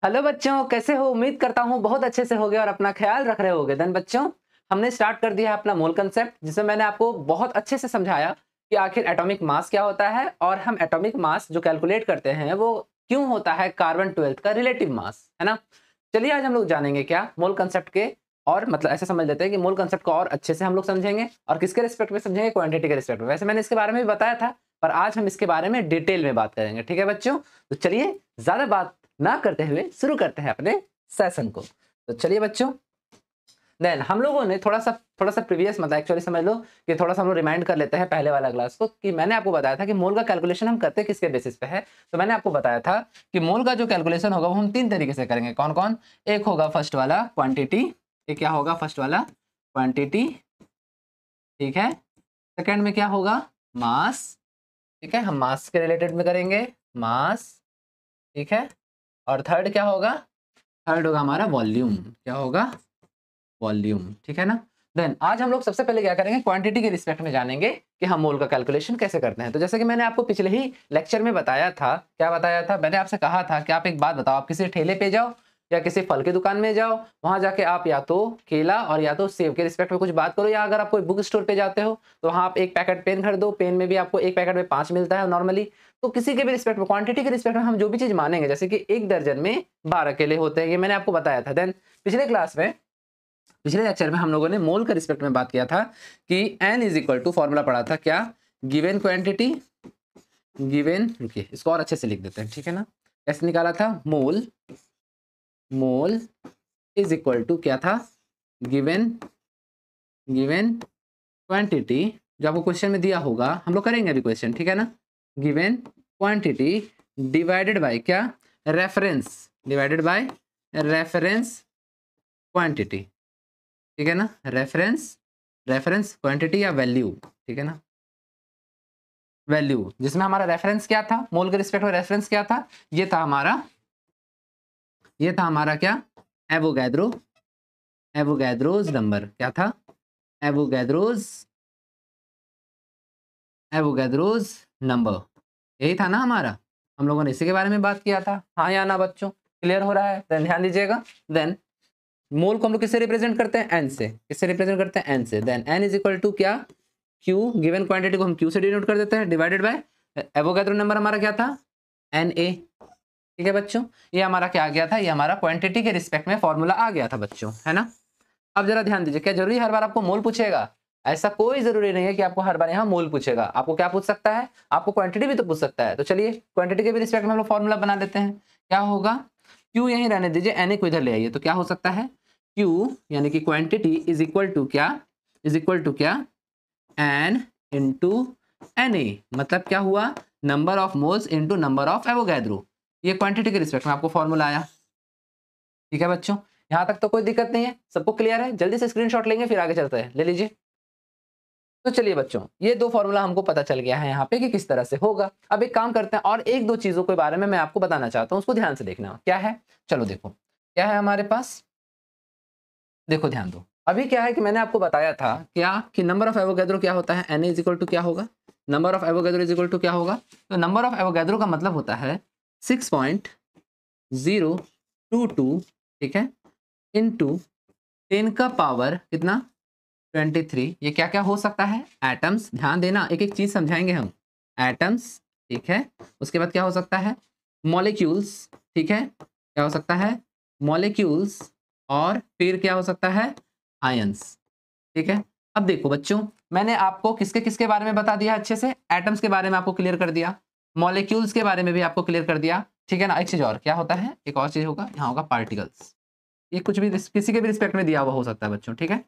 Hello बच्चों, कैसे हो? उम्मीद करता हूँ बहुत अच्छे से होगे और अपना ख्याल रख रहे होगे। देन बच्चों, हमने स्टार्ट कर दिया है अपना मोल कंसेप्ट, जिसमें मैंने आपको बहुत अच्छे से समझाया कि आखिर एटॉमिक मास क्या होता है और हम एटॉमिक मास जो कैलकुलेट करते हैं वो क्यों होता है कार्बन 12 का रिलेटिव मास, है ना। चलिए आज हम लोग जानेंगे क्या मोल कंसेप्ट के, और मतलब ऐसे समझ लेते हैं कि मोल कंसेप्ट को और अच्छे से हम लोग समझेंगे और किसके रिस्पेक्ट में समझेंगे, क्वांटिटी के रिस्पेक्ट में। वैसे मैंने इसके बारे में भी बताया था, पर आज हम इसके बारे में डिटेल में बात करेंगे। ठीक है बच्चों, तो चलिए ज्यादा बात ना करते हुए शुरू करते हैं अपने सेशन को। तो चलिए बच्चों, देन हम लोगों ने थोड़ा सा प्रीवियस मतलब एक्चुअली समझ लो कि थोड़ा सा हम लोग रिमाइंड कर लेते हैं पहले वाला क्लास को, कि मैंने आपको बताया था कि मोल का कैलकुलेशन हम करते किसके बेसिस पे है। तो मैंने आपको बताया था कि मोल का जो कैलकुलेशन होगा वो हम तीन तरीके से करेंगे। कौन कौन? एक होगा फर्स्ट वाला क्वांटिटी। एक क्या होगा? फर्स्ट वाला क्वांटिटी, ठीक है। सेकंड में क्या होगा? मास, ठीक है, हम मास के रिलेटेड में करेंगे, मास, ठीक है। और थर्ड क्या होगा? थर्ड होगा हमारा वॉल्यूम। क्या होगा? वॉल्यूम, ठीक है ना। देन आज हम लोग सबसे पहले क्या करेंगे, क्वांटिटी के रिस्पेक्ट में जानेंगे कि हम मोल का कैलकुलेशन कैसे करते हैं। तो जैसे कि मैंने आपको पिछले ही लेक्चर में बताया था, क्या बताया था? मैंने आपसे कहा था कि आप एक बात बताओ, आप किसी ठेले पे जाओ या किसी फल की दुकान में जाओ, वहां जाके आप या तो केला और या तो सेब के रिस्पेक्ट में कुछ बात करो, या अगर आप कोई बुक स्टोर पे जाते हो तो वहां आप एक पैकेट पेन खरीदो, पेन में भी आपको एक पैकेट में 5 मिलता है नॉर्मली। तो किसी के भी रिस्पेक्ट में, क्वांटिटी के रिस्पेक्ट में हम जो भी चीज मानेंगे, जैसे कि एक दर्जन में 12 केले होते हैं, ये मैंने आपको बताया था। देन पिछले क्लास में, पिछले लेक्चर में हम लोगों ने मोल के रिस्पेक्ट में बात किया था कि n is equal to, formula पढ़ा था क्या? गिवन क्वांटिटी, गिवन, रुकिए इसको और अच्छे से लिख देते हैं, ठीक है ना। कैसे निकाला था? मोल, मोल इज इक्वल टू क्या था? गिवन, गिवन क्वांटिटी, जो आपको क्वेश्चन में दिया होगा, हम लोग करेंगे अभी क्वेश्चन, ठीक है ना। गिवन क्वांटिटी डिवाइडेड बाय क्या? Reference, divided by reference quantity, ठीक है ना। रेफरेंस, रेफरेंस क्वांटिटी या वैल्यू, ठीक है ना। वैल्यू जिसमें हमारा रेफरेंस क्या था, मोल के रिस्पेक्ट में रेफरेंस क्या था? ये था हमारा, ये था हमारा क्या? Avogadro, एवोगैद्रोज number. क्या था? एवोगैद्रोज, एवोगैद्रोज नंबर, यही था ना हमारा। हम लोगों ने इसी के बारे में बात किया था, हाँ या ना बच्चों? क्लियर हो रहा है? देन ध्यान दीजिएगा। देन मोल को हम लोग किससे रिप्रेजेंट करते हैं? एन से। किससे रिप्रेजेंट करते हैं? एन से। Then N is equal to क्या? क्यू, गिवन क्वांटिटी को हम क्यू से डिनोट कर देते हैं, डिवाइडेड बाय एवोगैड्रो नंबर हमारा क्या था? एन ए, ठीक है बच्चों। ये हमारा क्या आ गया था? ये हमारा क्वांटिटी के रिस्पेक्ट में फॉर्मूला आ गया था बच्चों, है ना। अब जरा ध्यान दीजिए, क्या जरूरी हर बार आपको मोल पूछेगा? ऐसा कोई जरूरी नहीं है कि आपको हर बार यहाँ मोल पूछेगा। आपको क्या पूछ सकता है? आपको क्वांटिटी भी तो पूछ सकता है। तो चलिए क्वांटिटी के भी रिस्पेक्ट में हम लोग फॉर्मूला बना देते हैं। क्या होगा? क्यू यहीं रहने दीजिए, एन ए को इधर ले आइए, तो क्या हो सकता है? क्यू यानी कि क्वांटिटी इज इक्वल टू क्या? इज इक्वल टू क्या? एन इंटू एन ए, मतलब क्या हुआ? Number of moles into number of Avogadro. ये क्वांटिटी के रिस्पेक्ट में आपको फॉर्मूला आया, ठीक है बच्चों। यहां तक तो कोई दिक्कत नहीं है, सबको क्लियर है? जल्दी से स्क्रीनशॉट लेंगे फिर आगे चलते हैं, ले लीजिए। तो चलिए बच्चों, ये दो फॉर्मूला हमको पता चल गया है यहाँ पे कि किस तरह से होगा। अब एक काम करते हैं, और एक दो चीजों के बारे में मैं आपको बताना चाहता हूँ, उसको ध्यान से देखना। क्या है? चलो देखो क्या है हमारे पास, देखो ध्यान दो। अभी क्या है कि मैंने आपको बताया था क्या कि नंबर ऑफ एवोगैड्रो क्या होता है? एन इज इक्वल टू क्या होगा? Number of Avogadro is equal to क्या होगा? तो नंबर ऑफ एवोगैड्रो का मतलब होता है 6.022, ठीक है, इंटू 10 का पावर कितना? 23। ये क्या क्या हो सकता है? एटम्स। ध्यान देना, एक एक चीज समझाएंगे हम। एटम्स, ठीक है। उसके बाद क्या हो सकता है? मॉलिक्यूल्स, ठीक है। क्या हो सकता है? मॉलिक्यूल्स। और फिर क्या हो सकता है? आयंस, ठीक है। अब देखो बच्चों, मैंने आपको किसके किसके बारे में बता दिया अच्छे से। एटम्स के बारे में आपको क्लियर कर दिया, मॉलिक्यूल्स के बारे में भी आपको क्लियर कर दिया, ठीक है ना। एक चीज और क्या होता है, एक और चीज होगा, यहाँ होगा पार्टिकल्स। ये कुछ भी किसी के भी रिस्पेक्ट में दिया हुआ हो सकता है बच्चों, ठीक है।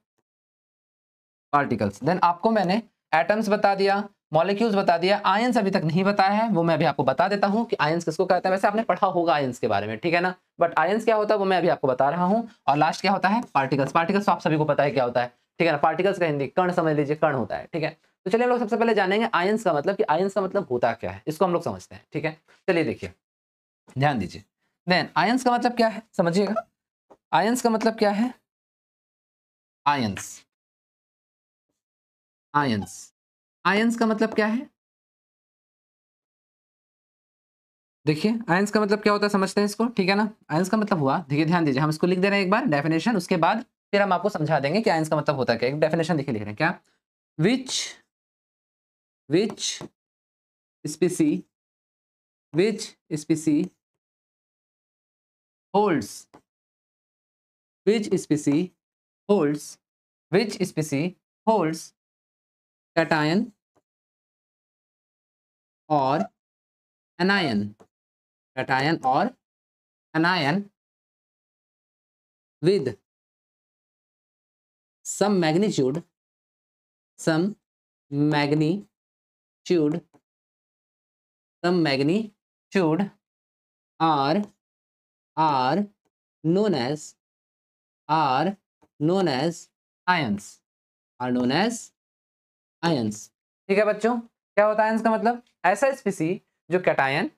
पार्टिकल्स। देन आपको मैंने एटम्स बता दिया, मॉलिक्यूल्स बता दिया, आयंस अभी तक नहीं बताया है, वो मैं अभी आपको बता देता हूं कि आयंस किसको कहते हैं। वैसे आपने पढ़ा होगा आयंस के बारे में, ठीक है ना, बट आयंस क्या होता है वो मैं अभी आपको बता रहा हूं। और लास्ट क्या होता है? पार्टिकल्स। पार्टिकल्स तो आप सभी को पता है क्या होता है, ठीक है ना। पार्टिकल्स का हिंदी कण समझ लीजिए, कण होता है, ठीक है। तो चलिए हम लोग सबसे पहले जानेंगे आयंस का मतलब, कि आयंस का मतलब होता क्या है, इसको हम लोग समझते हैं, ठीक है। चलिए देखिए, ध्यान दीजिए। देन आयंस का मतलब क्या है समझिएगा। आयंस का मतलब क्या है? आयंस, आयंस, आयंस का मतलब क्या है? देखिए आयंस का मतलब क्या होता है समझते हैं इसको, ठीक है ना। आयंस का मतलब हुआ, देखिए ध्यान दीजिए, हम इसको लिख दे रहे हैं एक बार डेफिनेशन, उसके बाद फिर हम आपको समझा देंगे कि आयंस का मतलब होता क्या है। एक डेफिनेशन देखिए लिख रहे हैं क्या, विच विच स्पीसी विच स्पीसी होल्ड्स विच स्पीसी होल्ड्स विच स्पीसी होल्ड्स कैटायन और एनायन, कैटायन और anion with some magnitude some magnitude some magnitude are are known as are known as ions are known as ions। ठीक है बच्चों, क्या होता है आयंस का मतलब, ऐसा स्पीसी जो कैटायन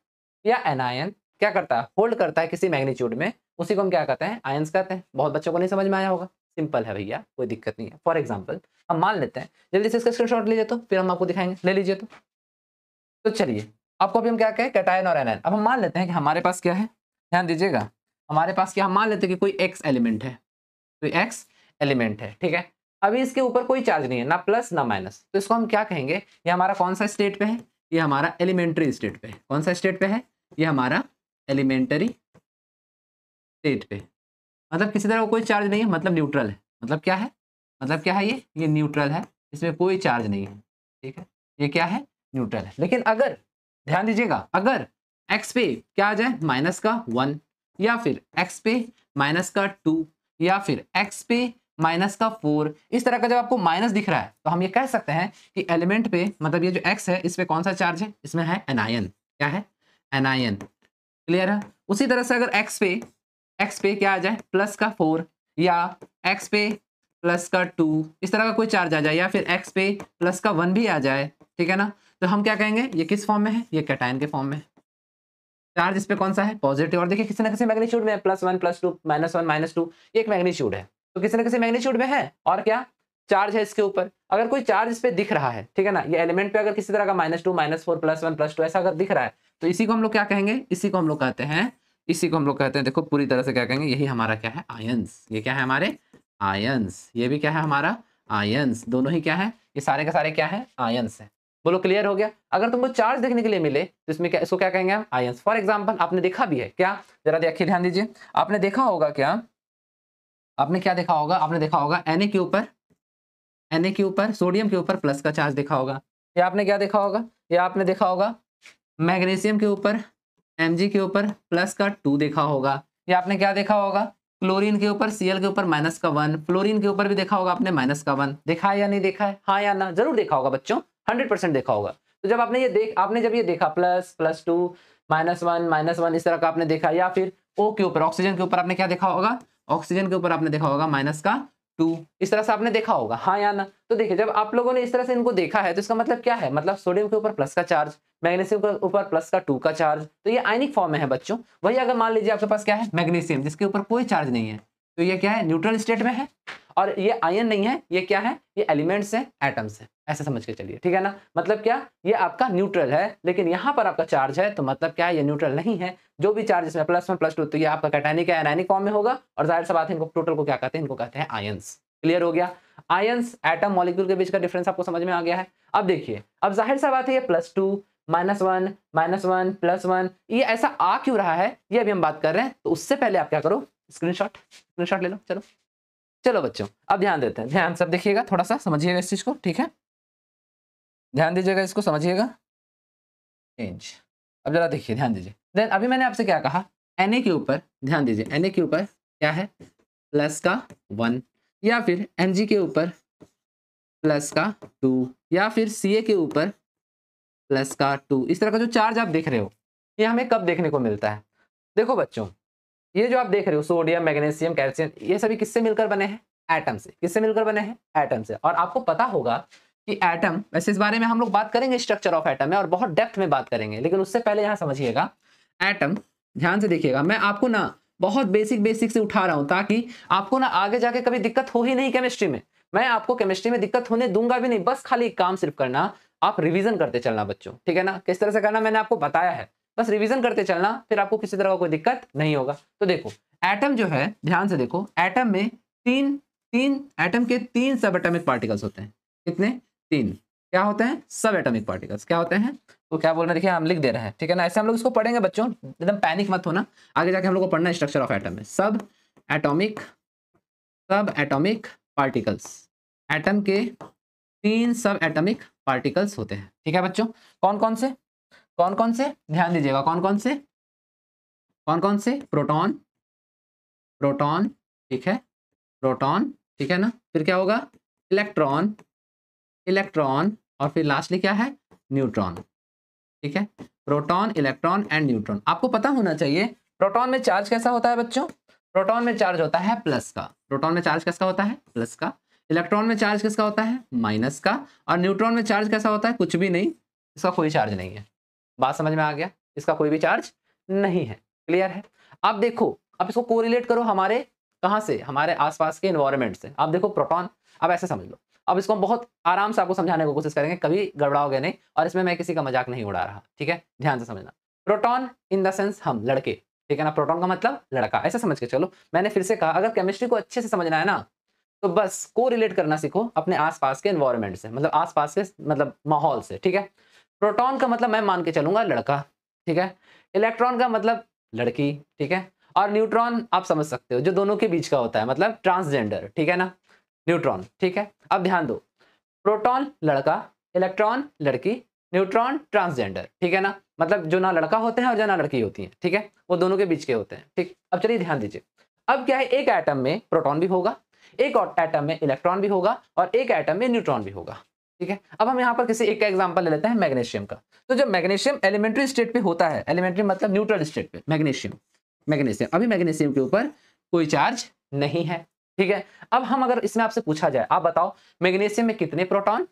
या एनायन क्या करता है, होल्ड करता है किसी मैग्नीट्यूड में, उसी को हम क्या कहते हैं, आयंस कहते हैं। बहुत बच्चों को नहीं समझ में आया होगा, सिंपल है भैया, कोई दिक्कत नहीं है। फॉर एग्जांपल हम मान लेते हैं, जल्दी से इसका स्क्रीनशॉट लीजिए तो फिर हम आपको दिखाएंगे, ले लीजिए तो चलिए आपको अभी हम क्या कहें, कैटायन और एनायन। अब हम मान लेते हैं कि हमारे पास क्या है, ध्यान दीजिएगा, हमारे पास क्या, हम मान लेते हैं कि कोई एक्स एलिमेंट है, कोई एक्स एलिमेंट है, ठीक है। अभी इसके ऊपर कोई चार्ज नहीं है, ना प्लस ना माइनस, तो इसको हम क्या कहेंगे, ये हमारा कौन सा स्टेट पे है, ये हमारा एलिमेंट्री स्टेट पे है। कौन सा स्टेट पे है, ये हमारा एलिमेंटरी स्टेट पे, मतलब किसी तरह का कोई चार्ज नहीं है, मतलब न्यूट्रल है। मतलब क्या है, मतलब क्या है, ये न्यूट्रल है, इसमें कोई चार्ज नहीं है, ठीक है, ये क्या है, न्यूट्रल है। लेकिन अगर ध्यान दीजिएगा, अगर x पे क्या आ जाए, माइनस का 1, या फिर x पे माइनस का 2, या फिर x पे माइनस का 4, इस तरह का जब आपको माइनस दिख रहा है तो हम ये कह सकते हैं कि एलिमेंट पे, मतलब ये जो x है, इस पे कौन सा चार्ज है, इसमें है एनायन। क्या है, एनायन। क्लियर है। उसी तरह से अगर x पे क्या आ जाए, प्लस का 4, या x पे प्लस का 2, इस तरह का कोई चार्ज आ जाए, या फिर x पे प्लस का 1 भी आ जाए, ठीक है ना, तो हम क्या कहेंगे, ये किस फॉर्म में है, ये कैटायन के फॉर्म में। चार्ज इस पे कौन सा है, पॉजिटिव, और देखिए किसी ना किसी मैग्नीट्यूड में है, +1 +2 -1 -2, ये एक मैग्नीट्यूड है, तो किसी ना किसी मैग्नीट्यूड में है, और क्या चार्ज है इसके ऊपर। अगर कोई चार्ज इस पे दिख रहा है, ठीक है ना, ये एलिमेंट पे अगर किसी तरह का -2 -4 +1 +2 ऐसा अगर दिख रहा है, तो इसी को हम लोग क्या कहेंगे, इसी को हम लोग कहते हैं, इसी को हम लोग कहते हैं, देखो पूरी तरह से क्या कहेंगे, यही हमारा क्या है, आयंस। ये क्या है, हमारे आयंस। ये भी क्या है, हमारा आयंस। दोनों ही क्या है, ये सारे के सारे क्या है, आयंस है। बोलो क्लियर हो गया। अगर तुमको चार्ज देखने के लिए मिले तो इसमें क्या, इसको क्या कहेंगे हम, आयंस। फॉर एग्जांपल आपने देखा भी है क्या, जरा देखिए, ध्यान दीजिए, आपने देखा होगा क्या, आपने क्या देखा होगा, आपने देखा होगा Na के ऊपर सोडियम के ऊपर प्लस का चार्ज देखा होगा, या आपने क्या देखा होगा, या आपने देखा होगा मैग्नीशियम के ऊपर Mg के ऊपर प्लस का 2 देखा होगा, या आपने क्या देखा होगा, क्लोरीन के ऊपर Cl के ऊपर माइनस का 1, फ्लोरीन के ऊपर भी देखा होगा आपने माइनस का 1। देखा है या नहीं देखा है, हाँ या ना, जरूर देखा होगा बच्चों, 100% देखा होगा। तो जब आपने जब ये देखा प्लस +2 -1 इस तरह का आपने देखा, या फिर O के ऊपर, ऑक्सीजन के ऊपर आपने क्या देखा होगा, ऑक्सीजन के ऊपर आपने देखा होगा माइनस का 2, इस तरह से आपने देखा होगा, हाँ या ना। तो देखिए जब आप लोगों ने इस तरह से इनको देखा है तो इसका मतलब क्या है, मतलब सोडियम के ऊपर प्लस का चार्ज, मैग्नीशियम के ऊपर प्लस का 2 का चार्ज, तो ये आयनिक फॉर्म में है बच्चों। वही अगर मान लीजिए आपके पास क्या है, मैग्नीशियम जिसके ऊपर कोई चार्ज नहीं है, तो ये क्या है, न्यूट्रल स्टेट में है, और ये आयन नहीं है, ये क्या है, ये एलिमेंट्स है, एटम्स है, ऐसे समझ के चलिए, ठीक है ना। मतलब क्या, ये आपका न्यूट्रल है, लेकिन यहाँ पर आपका चार्ज है, तो मतलब क्या है, ये न्यूट्रल नहीं है। जो भी चार्ज इसमें +1 +2, तो ये आपका कैटायनिक है, एनायनिक फॉर्म में होगा, और जाहिर सा बात है, इनको टोटल को क्या कहते हैं, इनको कहते हैं आयंस। क्लियर हो गया। आयंस एटम मॉलिक्यूल के बीच का डिफरेंस आपको समझ में आ गया है। अब देखिए, अब जाहिर सा बात है, ये +2 -1 -1 +1 ये ऐसा आ क्यों रहा है, ये अभी हम बात कर रहे हैं। तो उससे पहले आप क्या करो, स्क्रीनशॉट ले लो। चलो चलो बच्चों, अब ध्यान देते हैं, ध्यान सब देखिएगा, थोड़ा सा समझिएगा इस चीज को, ठीक है, ध्यान दीजिएगा, इसको समझिएगा। चेंज, अब जरा देखिए, ध्यान दीजिए। देन अभी मैंने आपसे क्या कहा, Na के ऊपर ध्यान दीजिए, Na के ऊपर क्या है, प्लस का 1, या फिर Mg के ऊपर प्लस का 2, या फिर Ca के ऊपर प्लस का 2, इस तरह का जो चार्ज आप देख रहे हो, ये हमें कब देखने को मिलता है। देखो बच्चों, ये जो आप देख रहे हो, सोडियम मैग्नीशियम कैल्शियम, ये सभी किससे मिलकर बने हैं, एटम से। किससे मिलकर बने हैं, एटम से। और आपको पता होगा कि एटम, वैसे इस बारे में हम लोग बात करेंगे स्ट्रक्चर ऑफ एटम में, और बहुत डेप्थ में बात करेंगे, लेकिन उससे पहले यहाँ समझिएगा एटम, ध्यान से देखिएगा, मैं आपको ना बहुत बेसिक से उठा रहा हूं, ताकि आपको ना आगे जाके कभी दिक्कत हो ही नहीं केमिस्ट्री में। मैं आपको केमिस्ट्री में दिक्कत होने दूंगा भी नहीं, बस खाली एक काम सिर्फ करना, आप रिवीजन करते चलना बच्चों, ठीक है ना। किस तरह से करना मैंने आपको बताया है, बस रिवीजन करते चलना, फिर आपको किसी तरह का कोई दिक्कत नहीं होगा। तो देखो एटम जो है, ध्यान से देखो, एटम में एटम के 3 सब एटॉमिक पार्टिकल्स होते हैं। कितने? 3। क्या होते हैं? सब एटॉमिक पार्टिकल्स। क्या होते हैं? तो क्या बोल रहे हैं देखिए, हम लिख दे रहे हैं, ठीक है ना। ऐसे हम लोग इसको पढ़ेंगे बच्चों, एकदम पैनिक मत होना, आगे जाके हम लोग को पढ़ना है स्ट्रक्चर ऑफ एटम में। सब एटॉमिक पार्टिकल्स, एटम के 3 सब एटॉमिक पार्टिकल्स होते हैं, ठीक है बच्चों। कौन कौन से? ध्यान दीजिएगा, कौन कौन से? प्रोटॉन, ठीक है, प्रोटॉन, ठीक है ना। फिर क्या होगा? इलेक्ट्रॉन, और फिर लास्टली क्या है? न्यूट्रॉन, ठीक है। Proton, electron and neutron. आपको पता होना चाहिए प्रोटॉन में चार्ज कैसा होता है बच्चों? प्रोटॉन में चार्ज होता है प्लस का। प्रोटॉन में चार्ज कैसा होता है? प्लस का। इलेक्ट्रॉन में चार्ज किसका होता है? माइनस का। और न्यूट्रॉन में चार्ज कैसा होता है? कुछ भी नहीं, इसका कोई चार्ज नहीं है। बात समझ में आ गया? इसका कोई भी चार्ज नहीं है। क्लियर है? अब देखो, अब इसको कोरिलेट करो हमारे कहां से? हमारे आसपास के एनवायरनमेंट से। अब देखो प्रोटॉन, अब ऐसे समझ लो, अब इसको हम बहुत आराम से आपको समझाने की कोशिश करेंगे, कभी गड़बड़ाओगे नहीं, और इसमें मैं किसी का मजाक नहीं उड़ा रहा, ठीक है, ध्यान से समझना। प्रोटॉन इन द सेंस हम लड़के, ठीक है ना, प्रोटॉन का मतलब लड़का, ऐसे समझ के चलो। मैंने फिर से कहा, अगर केमिस्ट्री को अच्छे से समझना है ना, तो बस को रिलेट करना सीखो अपने आसपास के एनवायरनमेंट से, मतलब आसपास के मतलब माहौल से, ठीक है। प्रोटॉन का मतलब मैं मान के चलूंगा लड़का, ठीक है। इलेक्ट्रॉन का मतलब लड़की, ठीक है। और न्यूट्रॉन आप समझ सकते हो, जो दोनों के बीच का होता है, मतलब ट्रांसजेंडर, ठीक है ना, न्यूट्रॉन, ठीक है। अब ध्यान दो, प्रोटॉन लड़का, इलेक्ट्रॉन लड़की, न्यूट्रॉन ट्रांसजेंडर, ठीक है ना, मतलब जो ना लड़का होते हैं और जो ना लड़की होती है, ठीक है, वो दोनों के बीच के होते हैं, ठीक। अब चलिए ध्यान दीजिए, अब क्या है, एक एटम में प्रोटॉन भी होगा, एक और एटम में इलेक्ट्रॉन भी होगा, और एक एटम में न्यूट्रॉन भी होगा, ठीक है। अब हम यहाँ पर किसी एक का एग्जांपल ले लेते हैं, मैग्नीशियम का। तो जब मैग्नीशियम एलिमेंट्री स्टेट पे होता है, एलिमेंट्री मतलब न्यूट्रल स्टेट पे, मैग्नीशियम अभी मैग्नीशियम के ऊपर कोई चार्ज नहीं है, ठीक है। अब हम अगर इसमें आपसे पूछा जाए, आप बताओ मैग्नीशियम में कितने प्रोटॉन,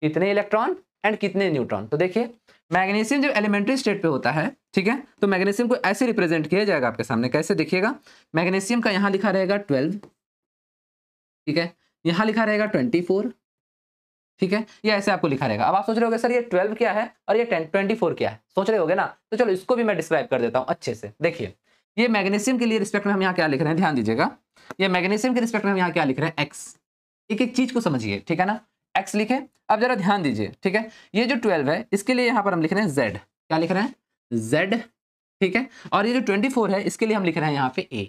कितने इलेक्ट्रॉन एंड कितने न्यूट्रॉन। तो देखिए मैग्नीशियम जब एलिमेंट्री स्टेट पे होता है, ठीक है, तो मैग्नीशियम को ऐसे रिप्रेजेंट किया जाएगा आपके सामने, कैसे देखिएगा, मैग्नीशियम का यहां लिखा रहेगा 12, ठीक है, यहां लिखा रहेगा 24, ठीक है, ये ऐसे आपको लिखा रहेगा। अब आप सोच रहे होगे सर ये 12 क्या है और ये 24 क्या है, सोच रहे होगे ना, तो चलो इसको भी मैं डिस्क्राइब कर देता हूं अच्छे से। देखिए ये मैग्नीशियम के लिए रिस्पेक्ट में हम यहाँ क्या लिख रहे हैं, ध्यान दीजिएगा, ये मैग्नीशियम के रिस्पेक्ट में हम यहाँ क्या लिख रहे हैं, एक्स। एक एक चीज को समझिए, ठीक है ना, एक्स लिखे। अब जरा ध्यान दीजिए, ठीक है, ये जो 12 है इसके लिए यहाँ पर हम लिख रहे हैं जेड, क्या लिख रहे हैं, जेड, ठीक है। और ये जो 24 है इसके लिए हम लिख रहे हैं यहाँ पे ए,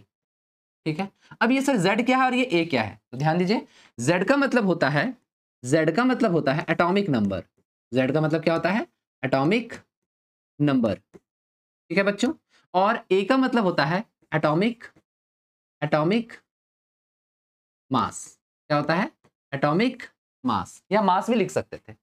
ठीक है। अब ये सर जेड क्या है और ये ए क्या है, तो ध्यान दीजिए, जेड का मतलब होता है, जेड का मतलब होता है एटॉमिक नंबर, जेड का मतलब क्या होता है, एटॉमिक नंबर, ठीक है बच्चों। और ए का मतलब होता है एटॉमिक मास, क्या होता है, एटॉमिक मास, या मास भी लिख सकते थे।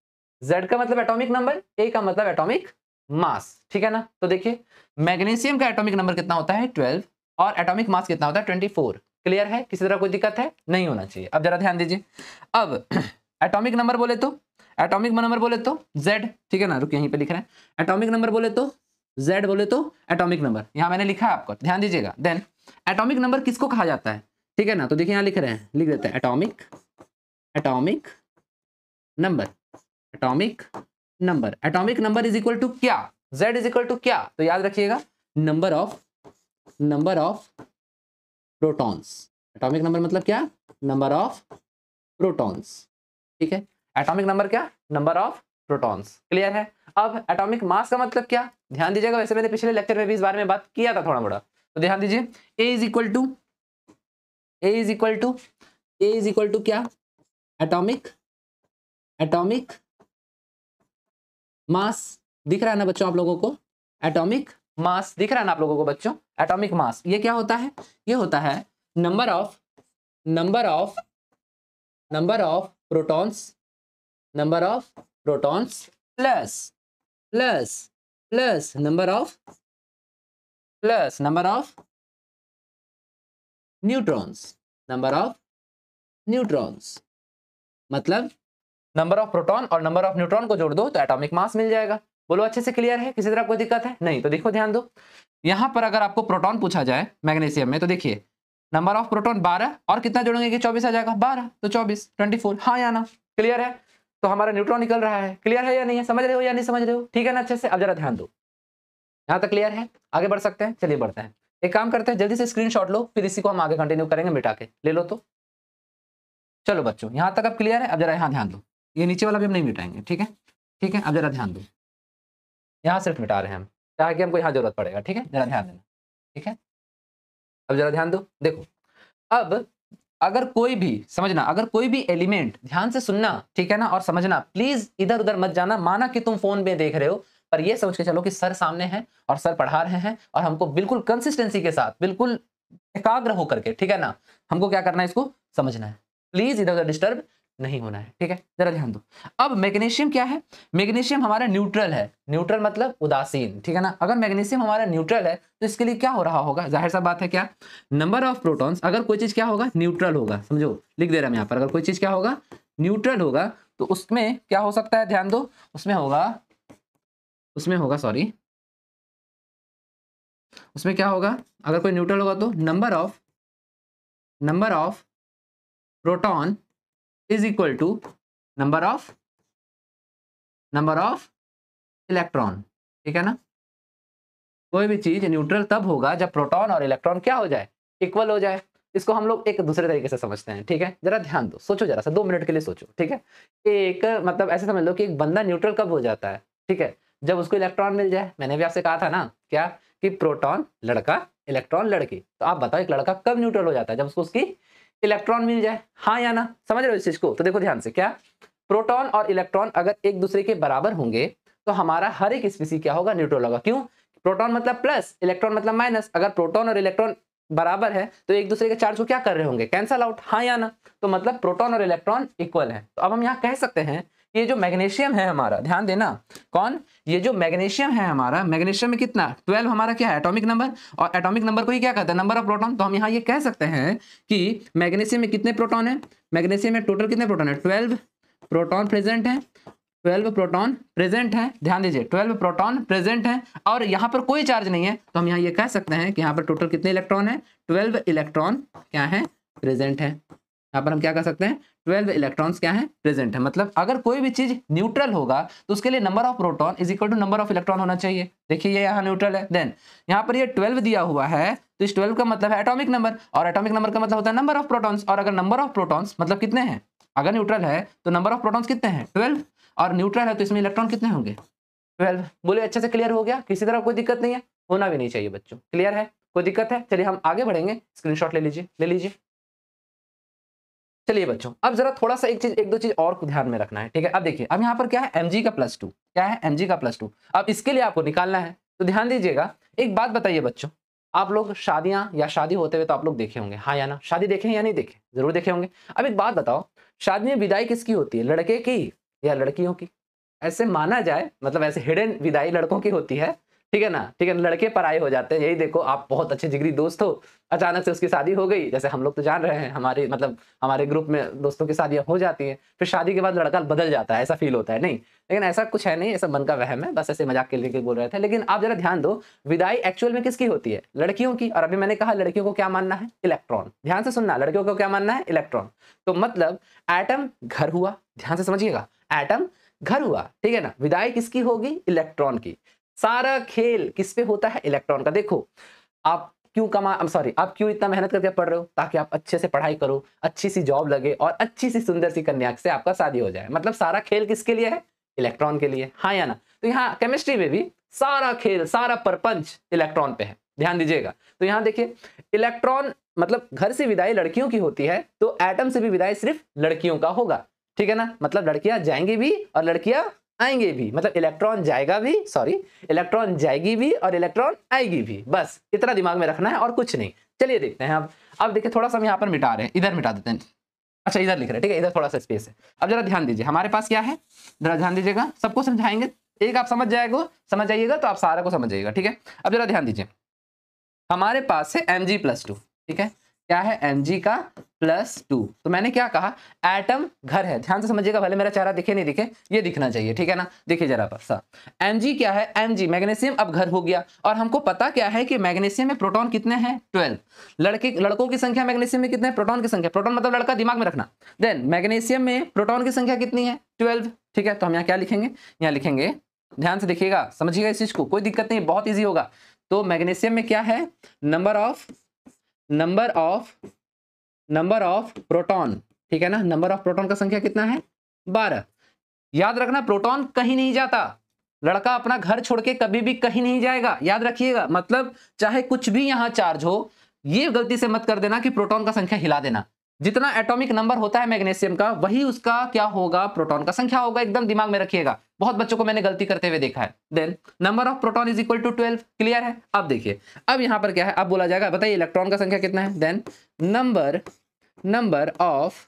जेड का मतलब एटॉमिक नंबर, ए का मतलब एटॉमिक मास, ठीक है ना। तो देखिए मैग्नीशियम का एटॉमिक नंबर कितना होता है 12, और एटॉमिक मास कितना होता है 24। क्लियर है, किसी तरह कोई दिक्कत है, नहीं होना चाहिए। अब जरा ध्यान दीजिए, अब एटॉमिक नंबर बोले तो, एटॉमिक नंबर बोले तो जेड, ठीक है ना, रुक यहीं पे लिख रहे हैं, एटॉमिक नंबर बोले तो जेड, बोले तो एटॉमिक नंबर, यहां मैंने लिखा है आपको, ध्यान दीजिएगा। देन एटॉमिक नंबर किसको कहा जाता है, ठीक है ना, तो देखिए यहां लिख रहे हैं, लिख देते हैं atomic number, atomic number is equal to क्या, जेड इज इक्वल टू क्या, तो याद रखिएगा number of protons. Atomic number मतलब क्या, नंबर ऑफ प्रोटॉन्स, ठीक है। एटॉमिक नंबर क्या, नंबर ऑफ प्रोटॉन्स। क्लियर है। अब एटॉमिक मास का मतलब क्या, ध्यान दीजिएगा, वैसे मैंने पिछले लेक्चर में भी इस बारे में बात किया था थोड़ा मोड़ा, तो ध्यान दीजिए, ए इज इक्वल टू क्या, एटॉमिक मास, दिख रहा है ना बच्चों आप लोगों को, एटॉमिक मास दिख रहा है ना आप लोगों को बच्चों, एटॉमिक मास ये क्या होता है, ये होता है number of protons plus number of neutrons, मतलब नंबर ऑफ प्रोटॉन और नंबर ऑफ न्यूट्रॉन को जोड़ दो तो एटॉमिक मास मिल जाएगा। बोलो अच्छे से क्लियर है, किसी तरह कोई दिक्कत है नहीं, तो देखो ध्यान दो, यहां पर अगर आपको प्रोटॉन पूछा जाए मैग्नीशियम में, तो देखिए नंबर ऑफ प्रोटॉन 12, और कितना जोड़ेंगे कि 24 आ जाएगा, 12 तो 24 हाँ या ना, क्लियर है। तो हमारा न्यूट्रॉन निकल रहा है, क्लियर है या नहीं है, समझ रहे हो या नहीं समझ रहे हो, ठीक है ना अच्छे से। अब जरा ध्यान दो, यहाँ तक क्लियर है? आगे बढ़ सकते हैं? चलिए बढ़ते हैं। एक काम करते हैं, जल्दी से स्क्रीनशॉट लो, फिर इसी को हम आगे कंटिन्यू करेंगे मिटा के। ले लो तो। चलो बच्चों, यहाँ तक अब क्लियर है? अब जरा यहाँ ध्यान दो, ये नीचे वाला भी हम नहीं मिटाएंगे, ठीक है? ठीक है, अब जरा ध्यान दो, यहाँ सिर्फ मिटा रहे हैं हम, क्या है कि हमको यहाँ जरूरत पड़ेगा, ठीक है? जरा ध्यान देना, ठीक है? अब जरा ध्यान दो, देखो अब अगर कोई भी समझना, अगर कोई भी एलिमेंट, ध्यान से सुनना, ठीक है ना, और समझना, प्लीज इधर उधर मत जाना। माना कि तुम फोन में देख रहे हो, पर ये समझ के चलो कि सर सामने है और सर पढ़ा रहे हैं, और हमको बिल्कुल कंसिस्टेंसी के साथ, बिल्कुल एकाग्र होकर के, ठीक है ना, हमको क्या करना है, इसको समझना है। प्लीज इधर उधर डिस्टर्ब नहीं होना है, ठीक है? जरा ध्यान दो। अब मैग्नीशियम क्या है? मैग्नीशियम हमारा न्यूट्रल है। न्यूट्रल मतलब उदासीन, ठीक है ना? अगर मैग्नीशियम हमारा न्यूट्रल है तो इसके लिए क्या हो रहा होगा? जाहिर सा बात है, क्या? Number of protons. अगर कोई चीज क्या होगा? न्यूट्रल होगा, समझो, लिख दे रहा हूं यहाँ पर। अगर कोई चीज क्या होगा? न्यूट्रल होगा, तो उसमें क्या हो सकता है? ध्यान दो, उसमें होगा सॉरी, उसमें क्या होगा? अगर कोई न्यूट्रल होगा तो number of proton is equal to number of electron, ठीक है ना? कोई भी चीज न्यूट्रल तब होगा जब प्रोटॉन और इलेक्ट्रॉन क्या हो जाए? इक्वल हो जाए। इसको हम लोग एक दूसरे तरीके से समझते हैं, ठीक है? जरा ध्यान दो, सोचो जरा सा, 2 मिनट के लिए सोचो, ठीक है? एक मतलब ऐसे समझ लो कि एक बंदा न्यूट्रल कब हो जाता है, ठीक है? जब उसको इलेक्ट्रॉन मिल जाए। मैंने भी आपसे कहा था ना, क्या? कि प्रोटॉन लड़का, इलेक्ट्रॉन लड़की। तो आप बताओ, एक लड़का कब न्यूट्रल हो जाता है? जब उसको उसकी इलेक्ट्रॉन मिल जाए। हाँ या ना? समझ रहे हो इस चीज को? तो देखो ध्यान से, क्या प्रोटॉन और इलेक्ट्रॉन अगर एक दूसरे के बराबर होंगे तो हमारा हर एक स्पीसी क्या होगा? न्यूट्रल होगा। क्यों? प्रोटॉन मतलब प्लस, इलेक्ट्रॉन मतलब माइनस। अगर प्रोटॉन और इलेक्ट्रॉन बराबर है तो एक दूसरे के चार्ज को क्या कर रहे होंगे? Cancel out. हाँ या ना? तो मतलब प्रोटॉन और इलेक्ट्रॉन इक्वल है। तो अब हम यहाँ कह सकते हैं ये जो मैग्नीशियम है हमारा, ध्यान देना, कौन? ये जो मैग्नीशियम है हमारा, मैग्नीशियम में कितना? 12 हमारा क्या है? Atomic number. और एटॉमिक नंबर को ही क्या कहते हैं? Number of proton. तो हम यहाँ ये कह सकते हैं कि मैग्नीशियम में कितने प्रोटॉन है? मैग्नीशियम में टोटल कितने प्रोटॉन है? 12 प्रोटॉन प्रेजेंट है। 12 प्रोटॉन प्रेजेंट है, ध्यान दीजिए, 12 प्रोटॉन प्रेजेंट है, और यहाँ पर कोई चार्ज नहीं है। तो हम यहाँ ये कह सकते हैं कि यहाँ पर टोटल कितने इलेक्ट्रॉन है? 12 इलेक्ट्रॉन क्या है? प्रेजेंट है। यहाँ पर हम क्या कर सकते हैं? 12 इलेक्ट्रॉन्स क्या है? प्रेजेंट है। मतलब अगर कोई भी चीज न्यूट्रल होगा तो उसके लिए number of proton is equal to number of electron होना चाहिए। देखिए ये यहाँ न्यूट्रल है, देन यहाँ पर ये 12 दिया हुआ है, तो इस 12 का मतलब है एटॉमिक नंबर, और एटॉमिक नंबर का मतलब होता है नंबर ऑफ प्रोटॉन्स। और अगर नंबर ऑफ प्रोटॉन्स मतलब कितने हैं? अगर न्यूट्रल है तो नंबर ऑफ प्रोटॉन्स कितने हैं? 12, और न्यूट्रल है तो इसमें इलेक्ट्रॉन कितने होंगे? 12। बोले अच्छे से क्लियर हो गया? किसी तरह कोई दिक्कत नहीं है? होना भी नहीं चाहिए बच्चों। क्लियर है? कोई दिक्कत है? चलिए हम आगे बढ़ेंगे। स्क्रीनशॉट ले लीजिए। चलिए बच्चों, अब जरा थोड़ा सा एक दो चीज और को ध्यान में रखना है, ठीक है? अब देखिए, अब यहाँ पर क्या है? mg का +2। क्या है? mg का +2। अब इसके लिए आपको निकालना है, तो ध्यान दीजिएगा। एक बात बताइए बच्चों, आप लोग शादियां या शादी होते हुए तो आप लोग देखे होंगे, हाँ या ना? शादी देखे या नहीं देखे? जरूर देखे होंगे। अब एक बात बताओ, शादी में विदाई किसकी होती है? लड़के की या लड़कियों की? ऐसे माना जाए, मतलब ऐसे हिडन विदाई लड़कों की होती है, ठीक है ना? ठीक है, लड़के पराये हो जाते हैं। यही देखो, आप बहुत अच्छे जिगरी दोस्त हो, अचानक से उसकी शादी हो गई, जैसे हम लोग तो जान रहे हैं, हमारे मतलब हमारे ग्रुप में दोस्तों की शादियां हो जाती हैं, फिर शादी के बाद लड़का बदल जाता है, ऐसा फील होता है। नहीं, लेकिन ऐसा कुछ है नहीं, ऐसा मन का वहम है, बस ऐसे मजाक के लिए बोल रहे थे। लेकिन आप जरा ध्यान दो, विदाई एक्चुअल में किसकी होती है? लड़कियों की। और अभी मैंने कहा लड़कियों को क्या मानना है? इलेक्ट्रॉन। ध्यान से सुनना, लड़कियों को क्या मानना है? इलेक्ट्रॉन। तो मतलब एटम घर हुआ, ध्यान से समझिएगा, एटम घर हुआ, ठीक है ना? विदाई किसकी होगी? इलेक्ट्रॉन की। सारा खेल किस पे होता है? इलेक्ट्रॉन का। देखो, आप क्यों इतना मेहनत करके पढ़ रहे हो? ताकि आप अच्छे से पढ़ाई करो, अच्छी सी जॉब लगे, और अच्छी सी सुंदर सी कन्या से आपका शादी हो जाए। मतलब सारा खेल किसके लिए है? इलेक्ट्रॉन के लिए। हाँ या ना? तो यहाँ केमिस्ट्री में भी सारा खेल, सारा परपंच इलेक्ट्रॉन पे है, ध्यान दीजिएगा। तो यहाँ देखिए, इलेक्ट्रॉन मतलब घर से विदाई लड़कियों की होती है, तो एटम से भी विदाई सिर्फ लड़कियों का होगा, ठीक है ना? मतलब लड़कियां जाएंगी भी और लड़कियां आएंगे भी, मतलब इलेक्ट्रॉन जाएगी भी और इलेक्ट्रॉन आएगी भी। बस इतना दिमाग में रखना है और कुछ नहीं। चलिए देखते हैं। अब देखिए, थोड़ा सा हम यहाँ पर मिटा रहे हैं, इधर मिटा देते हैं। अच्छा, इधर लिख रहे हैं, ठीक है? इधर थोड़ा सा स्पेस है। अब जरा ध्यान दीजिए, हमारे पास क्या है? जरा ध्यान दीजिएगा, सबको समझाएंगे, एक आप समझ जाइएगा तो आप सारा को समझ जाइएगा, ठीक है? अब जरा ध्यान दीजिए, हमारे पास है Mg+2, ठीक है? क्या है? Mg का +2। तो मैंने क्या कहा? एटम घर है। ध्यान से समझिएगा, भले मेरा चेहरा दिखे नहीं दिखे, ये दिखना चाहिए, ठीक है ना? देखिए जरा बस, Mg क्या है? Mg मैग्नीशियम अब घर हो गया, और हमको पता क्या है कि मैग्नीशियम में प्रोटॉन कितने हैं? 12। लड़कों की संख्या मैग्नीशियम में कितने हैं? प्रोटॉन की संख्या, प्रोटॉन मतलब लड़का, दिमाग में रखना। देन मैग्नीशियम में प्रोटॉन की संख्या कितनी है? 12, ठीक है? तो हम यहाँ क्या लिखेंगे? यहाँ लिखेंगे ध्यान से देखिएगा, समझिएगा इस चीज को, कोई दिक्कत नहीं, बहुत इजी होगा। तो मैग्नीशियम में क्या है, नंबर ऑफ प्रोटॉन, ठीक है ना, नंबर ऑफ प्रोटॉन का संख्या कितना है, 12। याद रखना प्रोटॉन कहीं नहीं जाता, लड़का अपना घर छोड़ के कभी भी कहीं नहीं जाएगा, याद रखिएगा। मतलब चाहे कुछ भी यहां चार्ज हो, ये गलती से मत कर देना कि प्रोटॉन का संख्या हिला देना। जितना एटॉमिक नंबर होता है मैग्नीशियम का, वही उसका क्या होगा, प्रोटॉन का संख्या होगा, एकदम दिमाग में रखिएगा। बहुत बच्चों को मैंने गलती करते हुए देखा है। Then number of proton is equal to 12, clear है। अब देखिए, अब यहां पर क्या है, अब बोला जाएगा बताइए इलेक्ट्रॉन का संख्या कितना है, देन नंबर ऑफ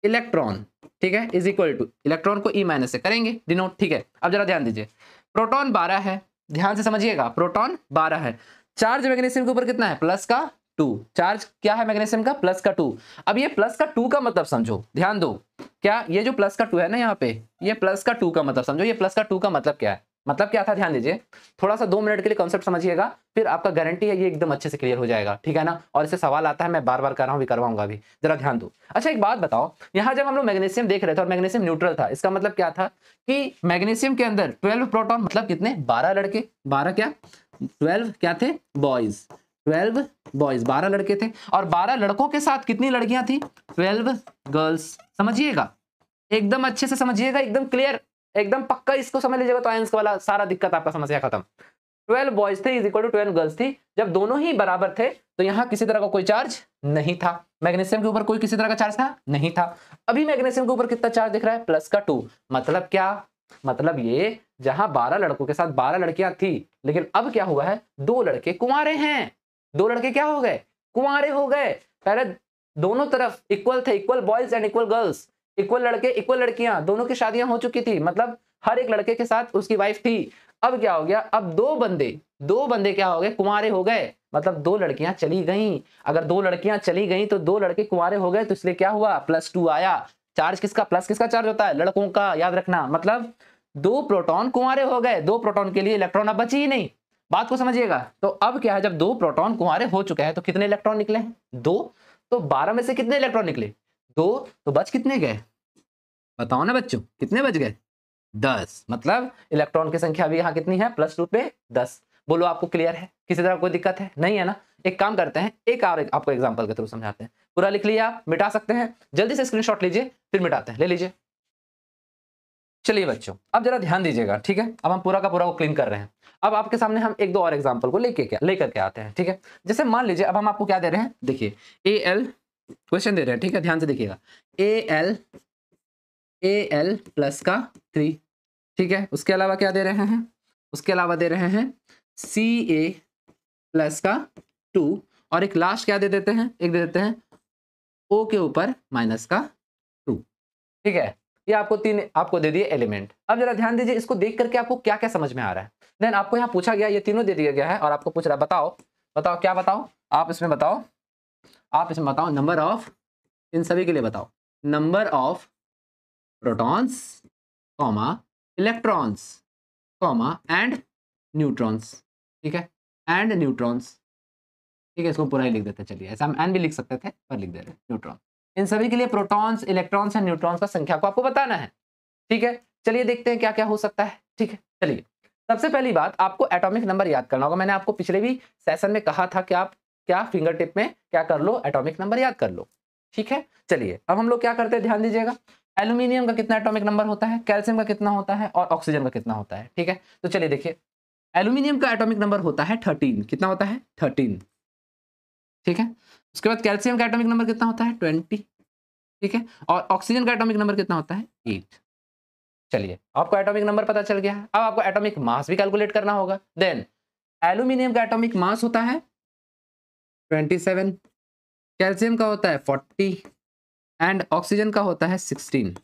इलेक्ट्रॉन, ठीक है, इज इक्वल टू, इलेक्ट्रॉन को ई माइनस से करेंगे डिनोट, ठीक है। अब जरा ध्यान दीजिए, प्रोटॉन 12 है, ध्यान से समझिएगा, प्रोटॉन 12 है, चार्ज मैग्नीशियम के ऊपर कितना है, प्लस का 2, चार्ज क्या है मैग्नीशियम का, प्लस का 2। अब ये प्लस का 2 का मतलब समझो, ध्यान दो, क्या ये जो प्लस का 2 है ना यहाँ पे, ये प्लस का 2 का मतलब समझो, ये प्लस का 2 का मतलब क्या है, मतलब क्या था, ध्यान दीजिए, थोड़ा सा 2 मिनट के लिए कॉन्सेप्ट समझिएगा, फिर आपका गारंटी है ये एकदम अच्छे से क्लियर हो जाएगा, ठीक है ना। और इससे सवाल आता है, मैं बार बार कर रहा हूँ, भी करवाऊंगा भी, जरा ध्यान दो। अच्छा एक बात बताओ, यहाँ जब हम लोग मैग्नीशियम देख रहे थे और मैग्नीशियम न्यूट्रल था, इसका मतलब क्या था कि मैग्नीशियम के अंदर 12 प्रोटॉन, मतलब कितने, 12 लड़के, 12 क्या, 12 क्या थे, बॉयज, 12 बॉयज, 12 लड़के थे, और 12 लड़कों के साथ कितनी लड़कियां थी, 12 गर्ल्स। समझिएगा, एकदम अच्छे से समझिएगा, एकदम क्लियर, एकदम पक्का इसको समझ लीजिएगा, तो आंसर वाला सारा दिक्कत आपका समस्या खत्म। 12 बॉयज थे इज इक्वल टू 12 गर्ल्स थी। जब दोनों ही बराबर थे तो यहाँ किसी तरह का कोई चार्ज नहीं था, मैग्नीशियम के ऊपर कोई किसी तरह का चार्ज था नहीं था। अभी मैग्नीशियम के ऊपर कितना चार्ज दिख रहा है, प्लस का 2। मतलब क्या, मतलब ये जहां 12 लड़कों के साथ 12 लड़कियां थी, लेकिन अब क्या हुआ है, 2 लड़के कुंवारे हैं, 2 लड़के क्या हो गए, कुंवारे हो गए। पहले दोनों तरफ इक्वल थे, equal boys and equal girls, equal लड़के इक्वल लड़कियां, दोनों की शादियां हो चुकी थी, मतलब हर एक लड़के के साथ उसकी वाइफ थी। अब क्या हो गया, अब दो बंदे क्या हो गए, कुंवारे हो गए, मतलब 2 लड़कियां चली गईं। अगर 2 लड़कियां चली गईं तो 2 लड़के कुंवारे हो गए, तो इसलिए क्या हुआ, +2 आया। चार्ज किसका, प्लस किसका चार्ज होता है, लड़कों का, याद रखना। मतलब 2 प्रोटॉन कुंवारे हो गए, 2 प्रोटॉन के लिए इलेक्ट्रॉन अब बची ही नहीं। बात को समझिएगा। तो अब क्या है, जब 2 प्रोटॉन कुंवारे हो चुके हैं तो कितने इलेक्ट्रॉन निकले हैं, 2। तो 12 में से कितने इलेक्ट्रॉन निकले, 2, तो बच कितने गए, बताओ ना बच्चों, कितने बच गए, 10। मतलब इलेक्ट्रॉन की संख्या भी यहाँ कितनी है, +2 पे 10। बोलो आपको क्लियर है, किसी तरह कोई दिक्कत है, नहीं है ना। एक काम करते हैं, एक और आपको एग्जांपल के थ्रू समझाते हैं। पूरा लिख लिया, आप मिटा सकते हैं, जल्दी से स्क्रीनशॉट लीजिए, फिर मिटाते हैं, ले लीजिए। चलिए बच्चों, अब जरा ध्यान दीजिएगा, ठीक है। अब हम पूरा का पूरा वो क्लीन कर रहे हैं। अब आपके सामने हम 1-2 और एग्जांपल को लेकर के आते हैं, ठीक है। जैसे मान लीजिए, अब हम आपको क्या दे रहे हैं, देखिए Al क्वेश्चन दे रहे हैं, ठीक है, ध्यान से देखिएगा। Al प्लस का 3, ठीक है। उसके अलावा क्या दे रहे हैं, उसके अलावा दे रहे हैं Ca प्लस का 2, और एक लास्ट क्या दे देते हैं, एक दे देते हैं O के ऊपर माइनस का 2, ठीक है। ये आपको 3 आपको दे दिए एलिमेंट। अब जरा ध्यान दीजिए, इसको देख करके आपको क्या क्या समझ में आ रहा है। देन आपको यहाँ पूछा गया, ये तीनों दे दिया गया है, और आपको पूछ रहा है बताओ क्या बताओ, आप इसमें बताओ नंबर ऑफ, इन सभी के लिए बताओ, number of protons comma electrons comma and neutrons, ठीक है, एंड न्यूट्रॉन्स, ठीक है। इसको पूरा ही लिख देते हैं, चलिए, ऐसा हम एन भी लिख सकते थे, पर लिख दे रहे हैं न्यूट्रॉन। इन सभी के लिए प्रोटॉन्स, इलेक्ट्रॉन्स एंड न्यूट्रॉन्स का संख्या को आपको बताना है, ठीक है। चलिए देखते हैं क्या क्या हो सकता है, ठीक है। चलिए, सबसे पहली बात, आपको एटॉमिक नंबर याद करना होगा। मैंने आपको पिछले भी सेशन में कहा था कि आप क्या फिंगर टिप में क्या कर लो, एटॉमिक नंबर याद कर लो, ठीक है। चलिए, अब हम लोग क्या करते हैं, ध्यान दीजिएगा। एल्यूमिनियम का कितना एटॉमिक नंबर होता है, कैल्शियम का कितना होता है, और ऑक्सीजन का कितना होता है, ठीक है। तो चलिए देखिए, एल्यूमिनियम का एटॉमिक नंबर होता है 13, कितना होता है, 13, ठीक है। उसके बाद कैल्शियम का एटॉमिक नंबर कितना होता है, 20, ठीक है। और ऑक्सीजन का एटॉमिक नंबर कितना होता है, 8। चलिए, आपको एटॉमिक नंबर पता चल गया है। अब आपको एटॉमिक मास भी कैलकुलेट करना होगा। देन एल्यूमिनियम का एटॉमिक मास होता है 27, कैल्शियम का होता है 40, एंड ऑक्सीजन का होता है 16।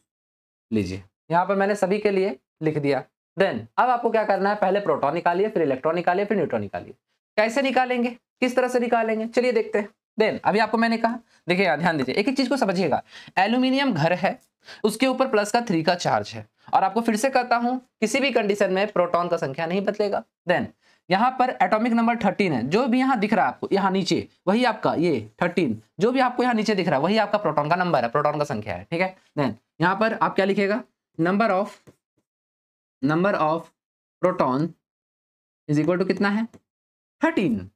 लीजिए, यहाँ पर मैंने सभी के लिए लिख दिया। देन अब आपको क्या करना है, पहले प्रोटॉन निकालिए, फिर इलेक्ट्रॉन निकालिए, फिर न्यूट्रॉन निकालिए। कैसे निकालेंगे, किस तरह से निकालेंगे, चलिए देखते हैं। देन अभी आपको मैंने कहा, देखिए ध्यान दीजिए, एक एक चीज को समझिएगा। एल्यूमिनियम घर है, उसके ऊपर प्लस का 3 का चार्ज है, और आपको फिर से कहता हूं, किसी भी कंडीशन में प्रोटॉन का संख्या नहीं बदलेगा। देन यहाँ पर एटॉमिक नंबर 13 है, जो भी यहाँ दिख रहा है आपको, यहाँ नीचे वही आपका ये 13, जो भी आपको यहाँ नीचे दिख रहा है वही आपका प्रोटॉन का नंबर है, प्रोटॉन का संख्या है, ठीक है। देन यहाँ पर आप क्या लिखेगा, number of proton is equal to कितना है 13,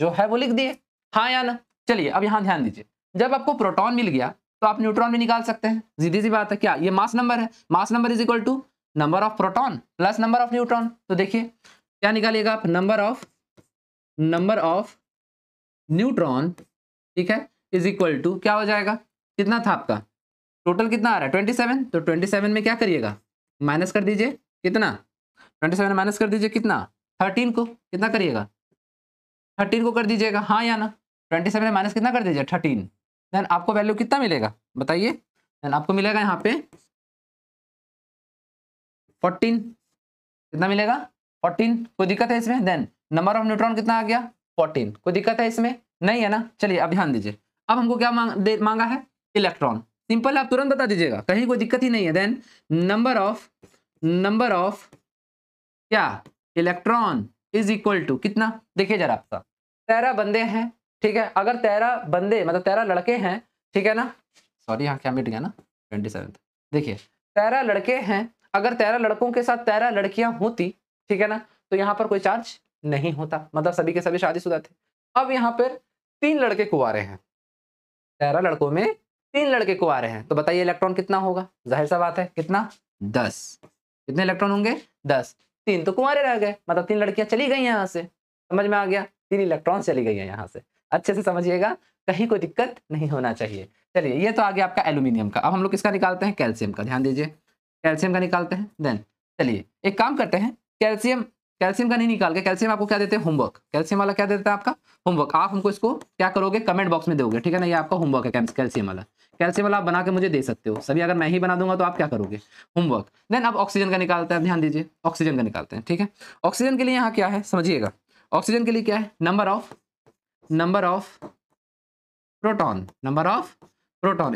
जो है वो लिख दिए, हाँ या ना। चलिए अब यहाँ ध्यान दीजिए, जब आपको प्रोटॉन मिल गया तो आप न्यूट्रॉन भी निकाल सकते हैं, सीधी सी बात है। क्या ये मास नंबर है, mass number is equal to number of proton plus number of neutron. तो देखिए क्या निकालिएगा आप, नंबर ऑफ न्यूट्रॉन, ठीक है, इज इक्वल टू क्या हो जाएगा, कितना था आपका टोटल कितना आ रहा है 27, तो 27 में क्या करिएगा माइनस कर दीजिए, कितना 27 माइनस कर दीजिए कितना 13 को, कितना करिएगा 13 को कर दीजिएगा, हाँ या ना। 27 में माइनस कितना कर दीजिए 13, देन आपको वैल्यू कितना मिलेगा बताइए, देन आपको मिलेगा यहाँ पे 14, कितना मिलेगा 14, कोई दिक्कत है इसमें। देन नंबर ऑफ न्यूट्रॉन कितना आ गया 14, कोई दिक्कत है इसमें नहीं है ना। चलिए अब ध्यान दीजिए, अब हमको क्या मांगा है इलेक्ट्रॉन, सिंपल आप तुरंत बता दीजिएगा, कहीं कोई दिक्कत ही नहीं है। देन नंबर ऑफ क्या इलेक्ट्रॉन इज इक्वल टू कितना, देखिए जरा आपका 13 बंदे हैं, ठीक है, अगर 13 बंदे मतलब 13 लड़के हैं, ठीक है ना, सॉरी यहाँ क्या मिट गया ना 27, देखिए 13 लड़के हैं, अगर 13 लड़कों के साथ 13 लड़कियां होती, ठीक है ना, तो यहाँ पर कोई चार्ज नहीं होता, मतलब सभी के सभी शादीशुदा थे। अब यहाँ पर 3 लड़के कुंवारे हैं, 13 लड़कों में 3 लड़के कुंवारे हैं, तो बताइए इलेक्ट्रॉन कितना होगा, जाहिर सा बात है कितना 10, कितने इलेक्ट्रॉन होंगे 10, 3 तो कुंवारे रह गए, मतलब 3 लड़कियां चली गई यहाँ से, समझ में आ गया, 3 इलेक्ट्रॉन चली गई है यहाँ से, अच्छे से समझिएगा, कहीं कोई दिक्कत नहीं होना चाहिए। चलिए ये तो आ गया आपका एल्यूमिनियम का, अब हम लोग किसका निकालते हैं कैल्शियम का, ध्यान दीजिए कैल्शियम का निकालते हैं। देन चलिए एक काम करते हैं, कैल्शियम का नहीं निकाल के, कैल्शियम आपको क्या देते हैं होमवर्क, कैल्शियम वाला क्या देता है आपका होमवर्क, आप हमको इसको क्या करोगे कमेंट बॉक्स में दोगे, ठीक है ना, ये आपका होमवर्क है कैल्शियम वाला आप बना के मुझे दे सकते हो सभी, अगर मैं ही बना दूंगा तो आप क्या करोगे होमवर्क। देन अब ऑक्सीजन का निकालते हैं, ध्यान दीजिए ऑक्सीजन का निकालते हैं, ठीक है। ऑक्सीजन के लिए यहाँ क्या है समझिएगा, ऑक्सीजन के लिए क्या है number of proton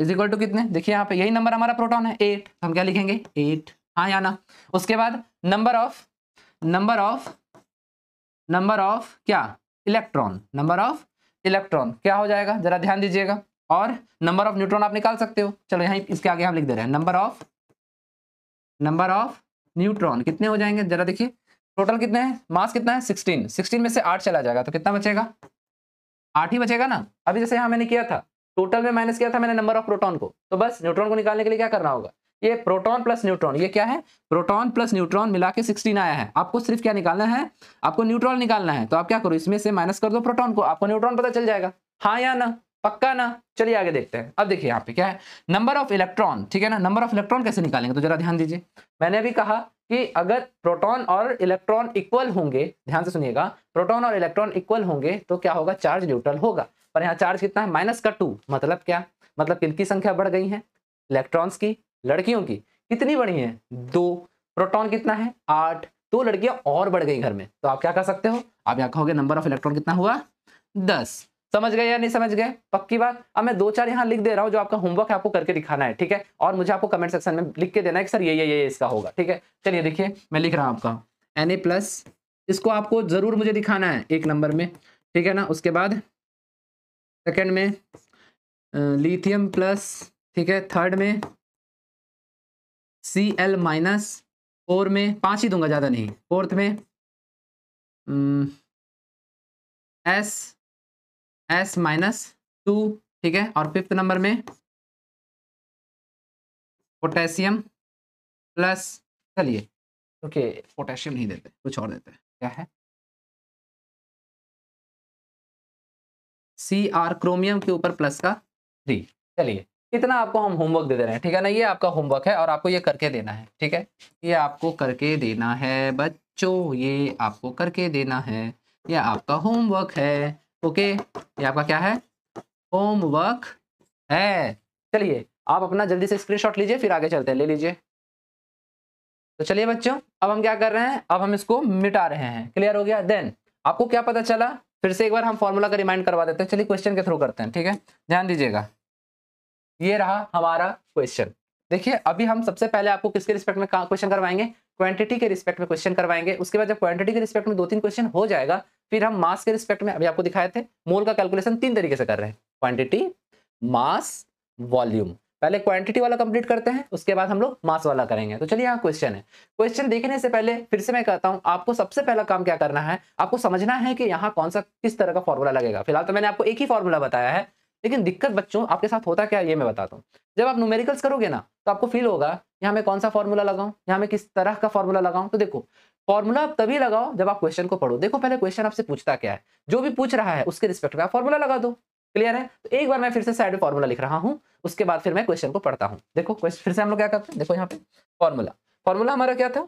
is equal to कितने, देखिए यहाँ पे यही नंबर हमारा प्रोटॉन है 8, हम क्या लिखेंगे 8, हाँ या ना। उसके बाद नंबर ऑफ क्या इलेक्ट्रॉन क्या हो जाएगा जरा ध्यान दीजिएगा, और नंबर ऑफ न्यूट्रॉन आप निकाल सकते हो, चलो यहाँ इसके आगे हम लिख दे रहे हैं नंबर ऑफ न्यूट्रॉन कितने हो जाएंगे जरा देखिए, टोटल कितने हैं, मास कितना है 16 में से 8 चला जाएगा तो कितना बचेगा 8 ही बचेगा ना। अभी जैसे यहाँ मैंने किया था टोटल में माइनस किया था मैंने नंबर ऑफ प्रोटॉन को, तो बस न्यूट्रॉन को निकालने के लिए क्या करना होगा, ये प्रोटॉन प्लस न्यूट्रॉन, ये क्या है प्रोटॉन प्लस न्यूट्रॉन मिला के 16 आया है, आपको सिर्फ क्या निकालना है, आपको न्यूट्रॉन निकालना है, तो आप क्या करो इसमें से माइनस कर दो प्रोटॉन को, आपको न्यूट्रॉन पता चल जाएगा, हाँ या ना, पक्का ना। चलिए आगे देखते हैं, अब देखिए यहाँ पे क्या है नंबर ऑफ इलेक्ट्रॉन, ठीक है ना, नंबर ऑफ इलेक्ट्रॉन कैसे निकालेंगे, तो जरा ध्यान दीजिए, मैंने अभी कहा कि अगर प्रोटॉन और इलेक्ट्रॉन इक्वल होंगे, ध्यान से सुनिएगा, प्रोटॉन और इलेक्ट्रॉन इक्वल होंगे तो क्या होगा चार्ज न्यूट्रल होगा, पर यहाँ चार्ज कितना है -2, मतलब क्या, मतलब किनकी संख्या बढ़ गई है इलेक्ट्रॉन्स की, लड़कियों की कितनी बढ़ी है 2, प्रोटॉन कितना है 8, 2 लड़कियां और बढ़ गई घर में, तो आप क्या कर सकते हो, आप यहाँ कहोगे नंबर ऑफ इलेक्ट्रॉन कितना हुआ 10, समझ गए या नहीं समझ गए, पक्की बात। अब मैं 2-4 यहाँ लिख दे रहा हूँ जो आपका होमवर्क है, आपको करके दिखाना है, ठीक है, और मुझे आपको कमेंट सेक्शन में लिख के देना है कि सर ये इसका होगा, ठीक है। चलिए देखिए मैं लिख रहा हूँ आपका Na+, इसको आपको जरूर मुझे दिखाना है 1 नंबर में, ठीक है ना। उसके बाद सेकंड में लिथियम प्लस, ठीक है, थर्ड में Cl-, 4 में 5 ही दूंगा ज़्यादा नहीं, फोर्थ में S-2, ठीक है, और फिफ्थ नंबर में पोटेशियम प्लस, चलिए ओके पोटेशियम नहीं देते कुछ और देते हैं, क्या है Cr, क्रोमियम के ऊपर प्लस का 3। चलिए इतना आपको हम होमवर्क दे रहे हैं, ठीक है ना, ये आपका होमवर्क है और आपको ये करके देना है, ठीक है, ये आपको करके देना है बच्चों, ये आपको करके देना है, ये आपका होमवर्क है, ओके, ये आपका क्या है होमवर्क है। चलिए आप अपना जल्दी से स्क्रीनशॉट लीजिए, फिर आगे चलते हैं, ले लीजिए। तो चलिए बच्चों अब हम क्या कर रहे हैं, अब हम इसको मिटा रहे हैं, क्लियर हो गया। देन आपको क्या पता चला, फिर से एक बार हम फॉर्मूला का रिमाइंड करवा देते हैं, चलिए क्वेश्चन के थ्रू करते हैं, ठीक है, ध्यान दीजिएगा, ये रहा हमारा क्वेश्चन। देखिए अभी हम सबसे पहले आपको किसके रिस्पेक्ट में क्वेश्चन करवाएंगे, क्वांटिटी के रिस्पेक्ट में क्वेश्चन करवाएंगे। उसके बाद जब क्वांटिटी के रिस्पेक्ट में 2-3 क्वेश्चन हो जाएगा, फिर हम मास के रिस्पेक्ट में, अभी आपको दिखाए थे मोल का कैलकुलेशन 3 तरीके से कर रहे हैं, क्वांटिटी, मास, वॉल्यूम। पहले क्वांटिटी वाला कंप्लीट करते हैं, उसके बाद हम लोग मास वाला करेंगे। तो चलिए यहाँ क्वेश्चन है। क्वेश्चन देखने से पहले फिर से मैं कहता हूँ, आपको सबसे पहला काम क्या करना है, आपको समझना है कि यहाँ कौन सा किस तरह का फॉर्मूला लगेगा। फिलहाल तो मैंने आपको एक ही फॉर्मूला बताया है, लेकिन दिक्कत बच्चों आपके साथ होता क्या है ये मैं बताता हूँ। जब आप न्यूमेरिकल्स करोगे ना तो आपको फील होगा यहाँ मैं कौन सा फॉर्मूला लगाऊं, यहाँ मैं किस तरह का फॉर्मूला लगाऊं। तो देखो, फॉर्मूला आप तभी लगाओ जब आप क्वेश्चन को पढ़ो। देखो पहले क्वेश्चन आपसे पूछता क्या है, जो भी पूछ रहा है उसके रिस्पेक्ट में आप फॉर्मूला लगा दो। क्लियर है? तो एक बार मैं फिर से साइड में फॉर्मूला लिख रहा हूं, उसके बाद फिर मैं क्वेश्चन को पढ़ता हूं। देखो फिर से हम लोग क्या करते हैं, देखो यहाँ पे फॉर्मूला फॉर्मूला हमारा क्या था,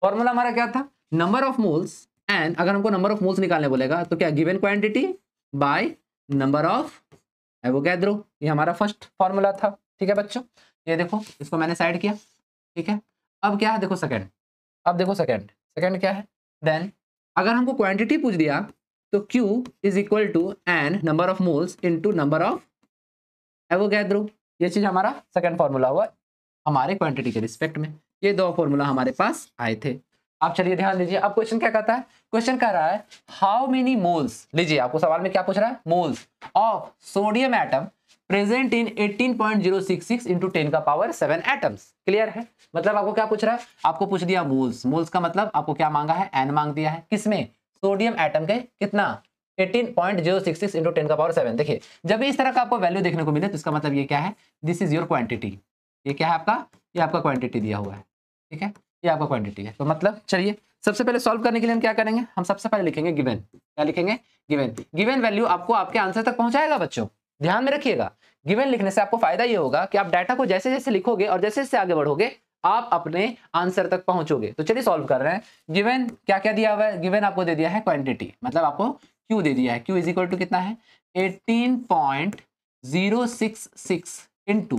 फॉर्मूला हमारा क्या था, नंबर ऑफ मोल्स एंड, अगर हमको नंबर ऑफ मोल्स निकालने बोलेगा तो क्या, given quantity by number of Avogadro. ये हमारा फर्स्ट फॉर्मूला था। ठीक है बच्चों, ये देखो इसको मैंने साइड किया। ठीक है, अब क्या है देखो सेकंड, अब देखो सेकंड, सेकंड क्या है, देन अगर हमको क्वांटिटी पूछ दिया तो Q is equal to N number of moles into number of Avogadro. ये चीज हमारा सेकंड फॉर्मूला हुआ हमारे क्वांटिटी के रिस्पेक्ट में। ये दो फॉर्मूला हमारे पास आए थे। आप चलिए ध्यान दीजिए, अब क्वेश्चन क्या कहता है, क्वेश्चन कह रहा है हाउ मेनी मोल्स, लीजिए आपको सवाल में क्या पूछ रहा है, moles of sodium atom present in 18.066 into 10 का पावर 7 एटम्स। क्लियर है? मतलब आपको क्या पूछ रहा है, आपको पूछ दिया मोल्स, मोल्स का मतलब आपको क्या मांगा है, एन मांग दिया है, किसमें, सोडियम एटम के कितना 18.066 इंटू 10 का पावर 7। देखिए जब भी इस तरह का आपको वैल्यू देखने को मिले तो इसका मतलब ये क्या है, दिस इज योर क्वांटिटी। ये क्या है आपका, ये आपका क्वांटिटी दिया हुआ है। ठीक है, ये आपका क्वांटिटी है। तो मतलब चलिए सबसे पहले सॉल्व करने के लिए हम क्या करेंगे, हम सबसे पहले लिखेंगे गिवन। क्या लिखेंगे, गिवन। गिवन वैल्यू आपको आपके आंसर तक पहुंचाएगा बच्चों, ध्यान में रखिएगा। गिवन लिखने से आपको फायदा ये होगा कि आप डाटा को जैसे जैसे लिखोगे और जैसे जैसे आगे बढ़ोगे आप अपने आंसर तक पहुंचोगे। तो चलिए सॉल्व कर रहे हैं। गिवन क्या क्या दिया हुआ है, गिवन आपको दे दिया है क्वांटिटी, मतलब आपको क्यू दे दिया है। क्यू इज इक्वल टू कितना है, 18.066 इंटू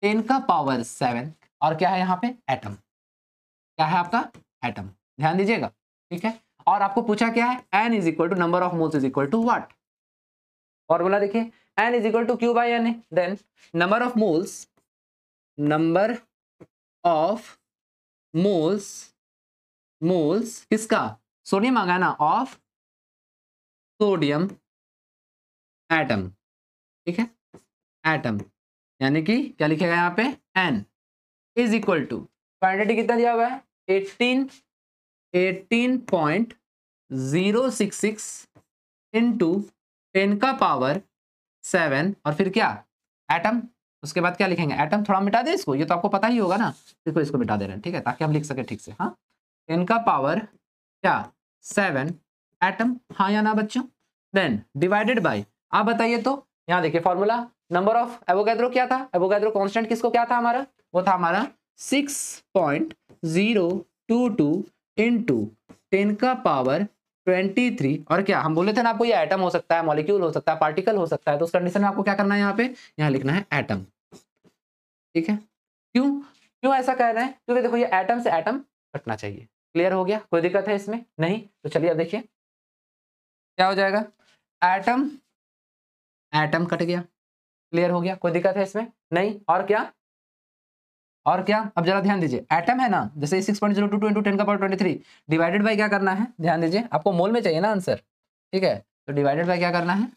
10 का पावर 7, और क्या है यहाँ पे एटम, क्या है आपका एटम, ध्यान दीजिएगा। ठीक है, और आपको पूछा क्या है, n is equal to number of moles is equal to what, formula देखिए n is equal to q by n, then number of moles, number of moles, moles किसका, सोडियम मांगा ना, ऑफ सोडियम एटम। ठीक है, atom, यानी कि क्या लिखेगा यहाँ पे, N is equal to quantity कितना दिया हुआ है, 18.066 इंटू 10 का पावर 7, और फिर क्या एटम, उसके बाद क्या लिखेंगे एटम। थोड़ा मिटा दे इसको, ये तो आपको पता ही होगा ना, देखो इसको मिटा दे रहे हैं। ठीक है, ताकि हम लिख सके ठीक से। हाँ, 10 का पावर क्या 7 एटम, हाँ या ना बच्चों। देन डिवाइडेड बाय, आप बताइए तो, यहाँ देखिए फॉर्मूला, नंबर ऑफ एवोगैड्रो क्या था, एवोगैड्रो कांस्टेंट किसको क्या था हमारा, वो था हमारा 6.022 इंटू 10 का पावर 23, और क्या हम बोले थे ना आपको, ये एटम हो सकता है, मॉलिक्यूल हो सकता है, पार्टिकल हो सकता है। तो उस कंडीशन में आपको क्या करना है, यहाँ पे यहाँ लिखना है एटम। ठीक है, क्यों क्यों ऐसा कह रहे हैं, क्योंकि देखो ये एटम से एटम कटना चाहिए। क्लियर हो गया, कोई दिक्कत है इसमें नहीं। तो चलिए अब देखिए क्या हो जाएगा, एटम एटम कट गया। क्लियर हो गया, कोई दिक्कत है इसमें नहीं। और क्या, और क्या, अब जरा ध्यान दीजिए, एटम है ना, जैसे 6.022 इंटू 10 का पावर 23 डिवाइडेड बाय क्या करना है, ध्यान दीजिए, आपको मोल में चाहिए ना आंसर। ठीक है, तो डिवाइडेड बाय क्या करना है,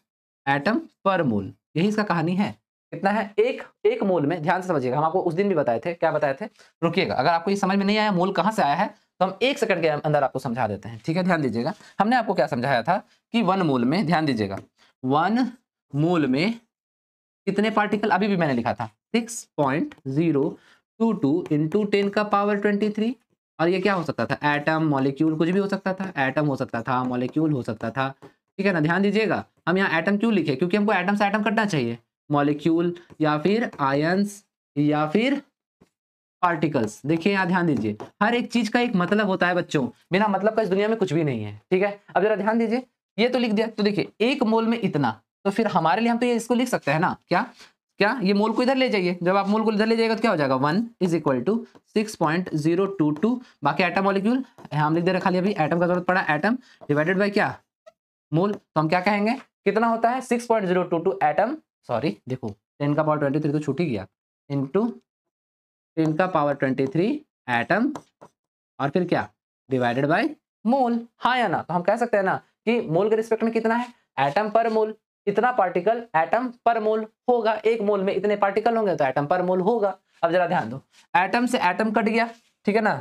एटम पर मोल, यही इसका कहानी है। कितना है, एक मोल में, ध्यान से समझिएगा, हम आपको उस दिन भी बताए थे, क्या बताए थे, रुकिएगा, अगर आपको ये समझ में नहीं आया मोल कहाँ से आया है तो हम 1 सेकंड के अंदर आपको समझा देते हैं। ठीक है, ध्यान दीजिएगा, हमने आपको क्या समझाया था कि 1 मोल में, ध्यान दीजिएगा, 1 मोल में कितने पार्टिकल, अभी भी मैंने लिखा था 6.022 इंटू 10 का पावर 23, और ये क्या हो सकता था, एटम, मॉलिक्यूल, कुछ भी हो सकता था, एटम हो सकता था, मॉलिक्यूल हो सकता था। ठीक है ना, ध्यान दीजिएगा, हम यहाँ एटम क्यों लिखे, क्योंकि हमको एटम से एटम कटना चाहिए, मॉलिक्यूल या फिर आयंस या फिर पार्टिकल्स। देखिए यहाँ ध्यान दीजिए, हर एक चीज का एक मतलब होता है बच्चों, बिना मतलब का इस दुनिया में कुछ भी नहीं है। ठीक है, अब जरा ध्यान दीजिए, ये तो लिख दिया, तो देखिए 1 मोल में इतना, तो फिर हमारे लिए हम तो ये इसको लिख सकते हैं ना, क्या क्या, ये मोल को इधर ले जाइए, जब आप मोल को इधर ले जाइएगा तो क्या हो जाएगा, 1 इज इक्वल टू 6.022, बाकी एटम मॉलिक्यूल हम लिख दे रहे, खाली अभी एटम का जरूरत पड़ा, एटम डिवाइडेड बाय क्या, मोल। तो हम क्या कहेंगे, कितना होता है 6.022 एटम, सॉरी देखो 10 का पावर 23 तो छूट ही गया, इंटू 10 का पावर 23 एटम, और फिर क्या डिवाइडेड बाय मोल, हाँ या ना। तो हम कह सकते हैं ना कि मोल के रिस्पेक्ट में कितना है, एटम पर मोल। इतना पार्टिकल एटम पर मोल होगा, एक मोल में इतने पार्टिकल होंगे तो एटम पर मोल होगा। अब जरा ध्यान दो, एटम से एटम कट गया, ठीक है ना,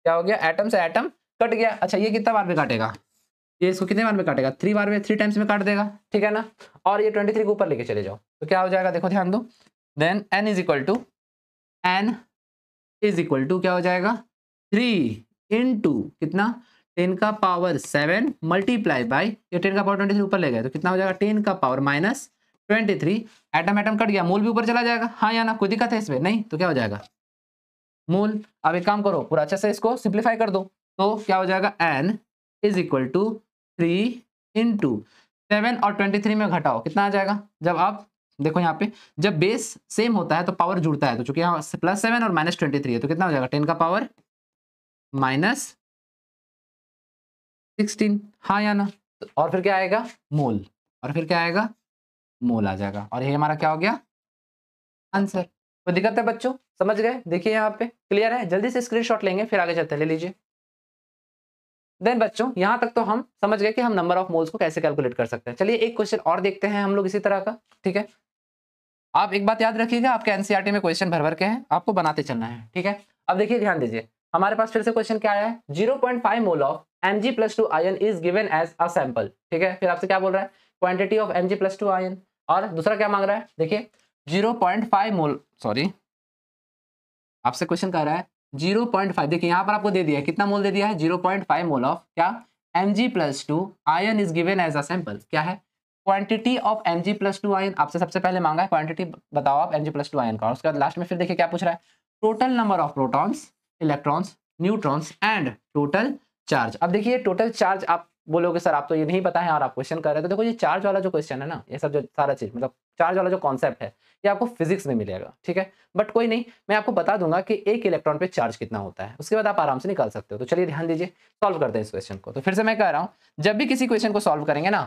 क्या हो गया, एटम से एटम कट गया। अच्छा ये कितना बार में काटेगा, ये इसको कितने बार में काटेगा, 3 बार में, 3 टाइम्स में काट देगा, ठीक है ना। और ये 23 को ऊपर लेके चले जाओ तो क्या हो जाएगा, देखो ध्यान दो, then n is equal to क्या हो जाएगा, 3 इंटू कितना, 10 का पावर 7 मल्टीप्लाई बाई, ये 10 का पावर 23 ऊपर ले गए तो कितना हो जाएगा, 10 का power minus 23। Atom atom cut गया, मोल भी ऊपर चला जाएगा, हाँ या ना, कोई दिक्कत है इसमें, नहीं तो क्या हो जाएगा मोल। अब एक काम करो, पूरा अच्छे से इसको सिंप्लीफाई कर दो, तो क्या हो जाएगा, n is equal to 3 into 7 और 23 में घटाओ, कितना आ जाएगा, जब आप देखो यहाँ पे जब बेस सेम होता है तो पावर जुड़ता है, तो चूंकि यहाँ +7 और -23 है तो कितना हो जाएगा, 10 का पावर -16, हाँ या ना, तो और फिर क्या आएगा, मोल, और फिर क्या आएगा, मोल आ जाएगा, और ये हमारा क्या हो गया, आंसर। कोई दिक्कत है बच्चों, समझ गए, देखिए यहाँ पे क्लियर है, जल्दी से स्क्रीनशॉट लेंगे फिर आगे चलते हैं, ले लीजिए। देन बच्चों यहाँ तक तो हम समझ गए कि हम नंबर ऑफ मोल्स को कैसे कैलकुलेट कर सकते हैं। चलिए एक क्वेश्चन और देखते हैं हम लोग इसी तरह का, ठीक है। आप एक बात याद रखिएगा, आपके एनसीईआरटी में क्वेश्चन भर भर के हैं, आपको बनाते चलना है, ठीक है। अब देखिए ध्यान दीजिए, हमारे पास फिर से क्वेश्चन क्या आया है, 0.5 mole of Mg+2 ion is given as a sample, ठीक है। फिर आपसे क्या बोल रहा है, क्वांटिटी ऑफ Mg+2 आयन, और दूसरा क्या मांग रहा है, देखिए 0.5 मोल, सॉरी आपसे क्वेश्चन कर रहा है 0.5, देखिए यहाँ पर आपको दे दिया है, कितना मोल दे दिया है, 0.5 मोल ऑफ क्या, Mg+2 ion is given as a sample, क्या है, क्वांटिटी ऑफ Mg+2 आयन। आपसे सबसे पहले मांगा है क्वांटिटी बताओ आप Mg+2 आयन का, और उसके बाद लास्ट में फिर देखिए क्या पूछ रहा है, total number of protons, electrons, neutrons and total charge. अब देखिए टोटल चार्ज, आप बोलोगे सर आप तो ये नहीं पता है और आप क्वेश्चन कर रहे हैं, तो देखो ये चार्ज वाला जो क्वेश्चन है ना, ये सब जो सारा चीज मतलब चार्ज वाला जो कॉन्सेप्ट है ये आपको फिजिक्स में मिलेगा, ठीक है। बट कोई नहीं, मैं आपको बता दूंगा कि एक इलेक्ट्रॉन पे चार्ज कितना होता है, उसके बाद आप आराम से निकाल सकते हो। तो चलिए ध्यान दीजिए, सॉल्व करते हैं इस क्वेश्चन को। तो फिर से मैं कह रहा हूँ, जब भी किसी क्वेश्चन को सॉल्व करेंगे ना,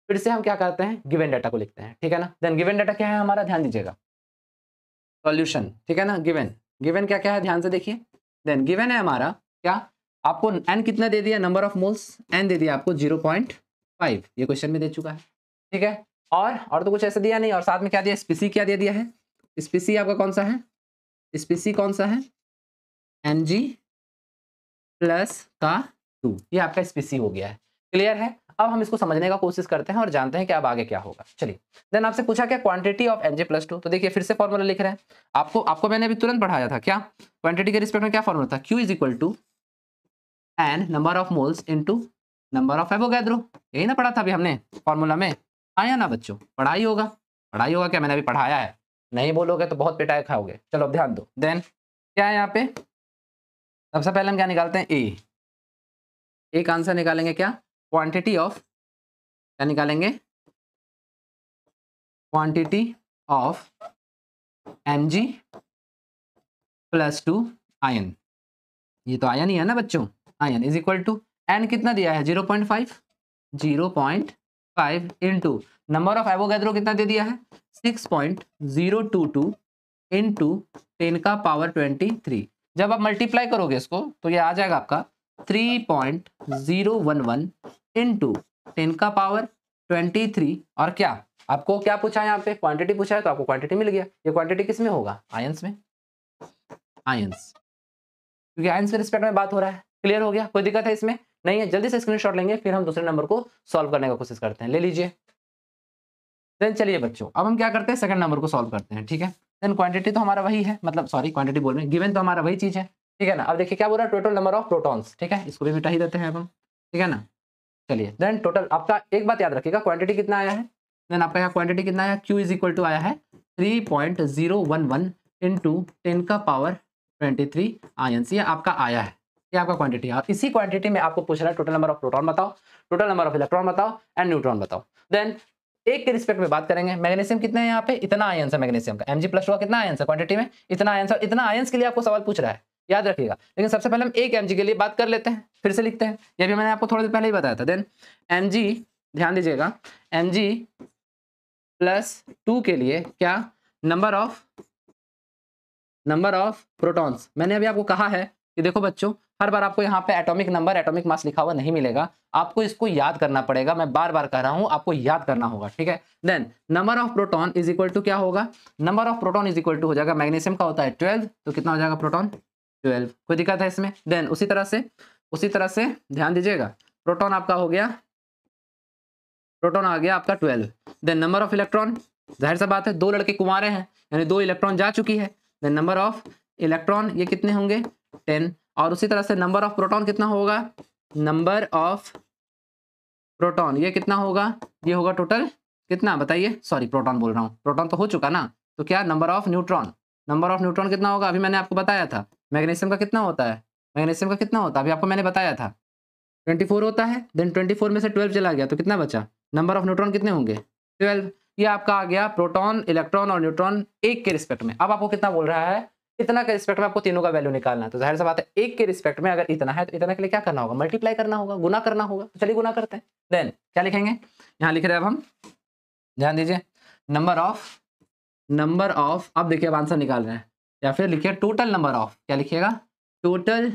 फिर से हम क्या करते हैं, गिवन डाटा को लिखते हैं, ठीक है ना। देन गिवन डाटा क्या है हमारा, ध्यान दीजिएगा, सॉल्यूशन, ठीक है ना। गिवन गिवन क्या क्या है, ध्यान से देखिए। देन गिवन है हमारा क्या, आपको n कितना दे दिया, नंबर ऑफ मोल्स n दे दिया आपको 0.5, ये क्वेश्चन में दे चुका है, ठीक है। और तो कुछ ऐसा दिया नहीं, और साथ में क्या दिया, स्पीसी क्या दे दिया है, स्पीसी आपका कौन सा है, स्पीसी कौन सा है, Mg प्लस का 2, ये आपका स्पीसी हो गया है, क्लियर है। अब हम इसको समझने का कोशिश करते हैं और जानते हैं कि अब आगे क्या होगा। चलिए, देन आपसे पूछा क्या, क्वांटिटी ऑफ Mg+2, तो देखिए फिर से फॉर्मूला लिख रहे हैं, आपको मैंने अभी तुरंत पढ़ाया था, क्या क्वांटिटी के रिस्पेक्ट में क्या फॉर्मूला था, Q is equal to N number of moles into number of Avogadro, यही ना पढ़ा था अभी हमने फॉर्मूला में, आया ना बच्चों, पढ़ाई होगा क्या, मैंने अभी पढ़ाया है, नहीं बोलोगे तो बहुत पिटाई खाओगे। चलो अब ध्यान दो, देन क्या है यहाँ पे, सबसे पहले हम क्या निकालते हैं, एक आंसर निकालेंगे, क्या क्वांटिटी ऑफ, क्या निकालेंगे, क्वांटिटी ऑफ Mg+2 आयन, ये तो आयन ही है ना बच्चों, ion is equal to N कितना दिया है 0.5 इंटू नंबर ऑफ एवोगैड्रो कितना दे दिया है 6.022 इंटू 10 का पावर 23। जब आप मल्टीप्लाई करोगे इसको तो ये आ जाएगा आपका 3.011 इंटू 10 का पावर 23। और क्या आपको क्या पूछा है, यहाँ पे क्वांटिटी पूछा है तो आपको क्वांटिटी मिल गया। ये क्वांटिटी किस में होगा, आयंस में, आयंस, क्योंकि आयंस के रिस्पेक्ट में बात हो रहा है। क्लियर हो गया, कोई दिक्कत है इसमें नहीं है। जल्दी से स्क्रीनशॉट लेंगे, फिर हम दूसरे नंबर को सॉल्व करने का कोशिश करते हैं, ले लीजिए। देन चलिए बच्चों, अब हम क्या करते हैं, सेकंड नंबर को सॉल्व करते हैं, ठीक है। देन क्वांटिटी तो हमारा वही है, मतलब सॉरी क्वांटिटी बोल रहे हैं, गिवन तो हमारा वही चीज है, ठीक है ना। अब देखिए क्या बोल रहा है, टोटल नंबर ऑफ प्रोटॉन्स, ठीक है, इसको भी मिटा ही देते हैं अब हम, ठीक है ना। चलिए, देन टोटल आपका एक बात याद रखिएगा, क्वांटिटी कितना आया है, देन आपका यहाँ क्वांटिटी कितना आया, Q इज इक्वल टू आया है 3.011 इंटू 10 का पावर 23 आयंस, ये आपका आया है, ये आपका क्वांटिटी है। इसी क्वांटिटी में आपको पूछ रहा है टोटल नंबर ऑफ प्रोटॉन बताओ, टोटल नंबर ऑफ इलेक्ट्रॉन बताओ एंड न्यूट्रॉन बताओ। देन एक के रिस्पेक्ट में बात करेंगे, मैग्नीशियम कितना है यहाँ पे, इतना आयंस है मैग्नीशियम का, Mg+2 कितना आयंस है क्वांटिटी में, इतना आयंस, और इतना आयंस के लिए आपको सवाल पूछ रहा है, याद रखिएगा। लेकिन सबसे पहले हम एक Mg के लिए बात कर लेते हैं, फिर से लिखते हैं, ये भी मैंने आपको थोड़ी देर पहले ही बताया था। देन Mg, ध्यान दीजिएगा, Mg+2 के लिए क्या, नंबर ऑफ प्रोटॉन्स, मैंने अभी आपको कहा है कि देखो बच्चों हर बार आपको यहाँ पे एटॉमिक नंबर, एटॉमिक मास लिखा हुआ नहीं मिलेगा, आपको इसको याद करना पड़ेगा। मैं बार बार कह रहा हूँ, आपको याद करना होगा, ठीक है। Then number of proton is equal to क्या होगा, number of proton is equal to हो जाएगा, मैग्नीशियम का होता है 12, तो कितना हो जाएगा प्रोटॉन 12, कोई दिक्कत है इसमें। देन उसी तरह से ध्यान दीजिएगा, प्रोटॉन आपका हो गया, प्रोटॉन आ गया आपका 12। देन नंबर ऑफ इलेक्ट्रॉन, जाहिर सा बात है 2 लड़के कुंवारे हैं, यानी 2 इलेक्ट्रॉन जा चुकी है। देन नंबर ऑफ इलेक्ट्रॉन ये कितने होंगे 10, और उसी तरह से नंबर ऑफ प्रोटॉन कितना होगा, नंबर ऑफ प्रोटॉन ये कितना होगा, ये होगा टोटल कितना बताइए, सॉरी प्रोटॉन बोल रहा हूँ, प्रोटॉन तो हो चुका ना, तो क्या number of neutron, number of neutron कितना होगा, अभी मैंने आपको बताया था। मैग्नीशियम का कितना होता है, मैग्नीशियम का कितना होता है, अभी आपको मैंने बताया था 24 होता है। देन 24 में से 12 चला गया तो कितना बचा, नंबर ऑफ न्यूट्रॉन कितने होंगे 12। ये आपका आ गया प्रोटॉन, इलेक्ट्रॉन और न्यूट्रॉन एक के रिस्पेक्ट में। अब आपको कितना बोल रहा है, इतना के रिस्पेक्ट में आपको तीनों का वैल्यू निकालना है, तो जाहिर सा बात है एक के रिस्पेक्ट में अगर इतना है तो इतना के लिए क्या करना होगा, मल्टीप्लाई करना होगा, गुना करना होगा। तो चलिए गुना करते हैं। देन क्या लिखेंगे, यहाँ लिख रहे हैं अब हम, ध्यान दीजिए, नंबर ऑफ, अब देखिए अब आंसर निकाल रहे हैं, या फिर लिखिए टोटल नंबर ऑफ, क्या लिखिएगा टोटल,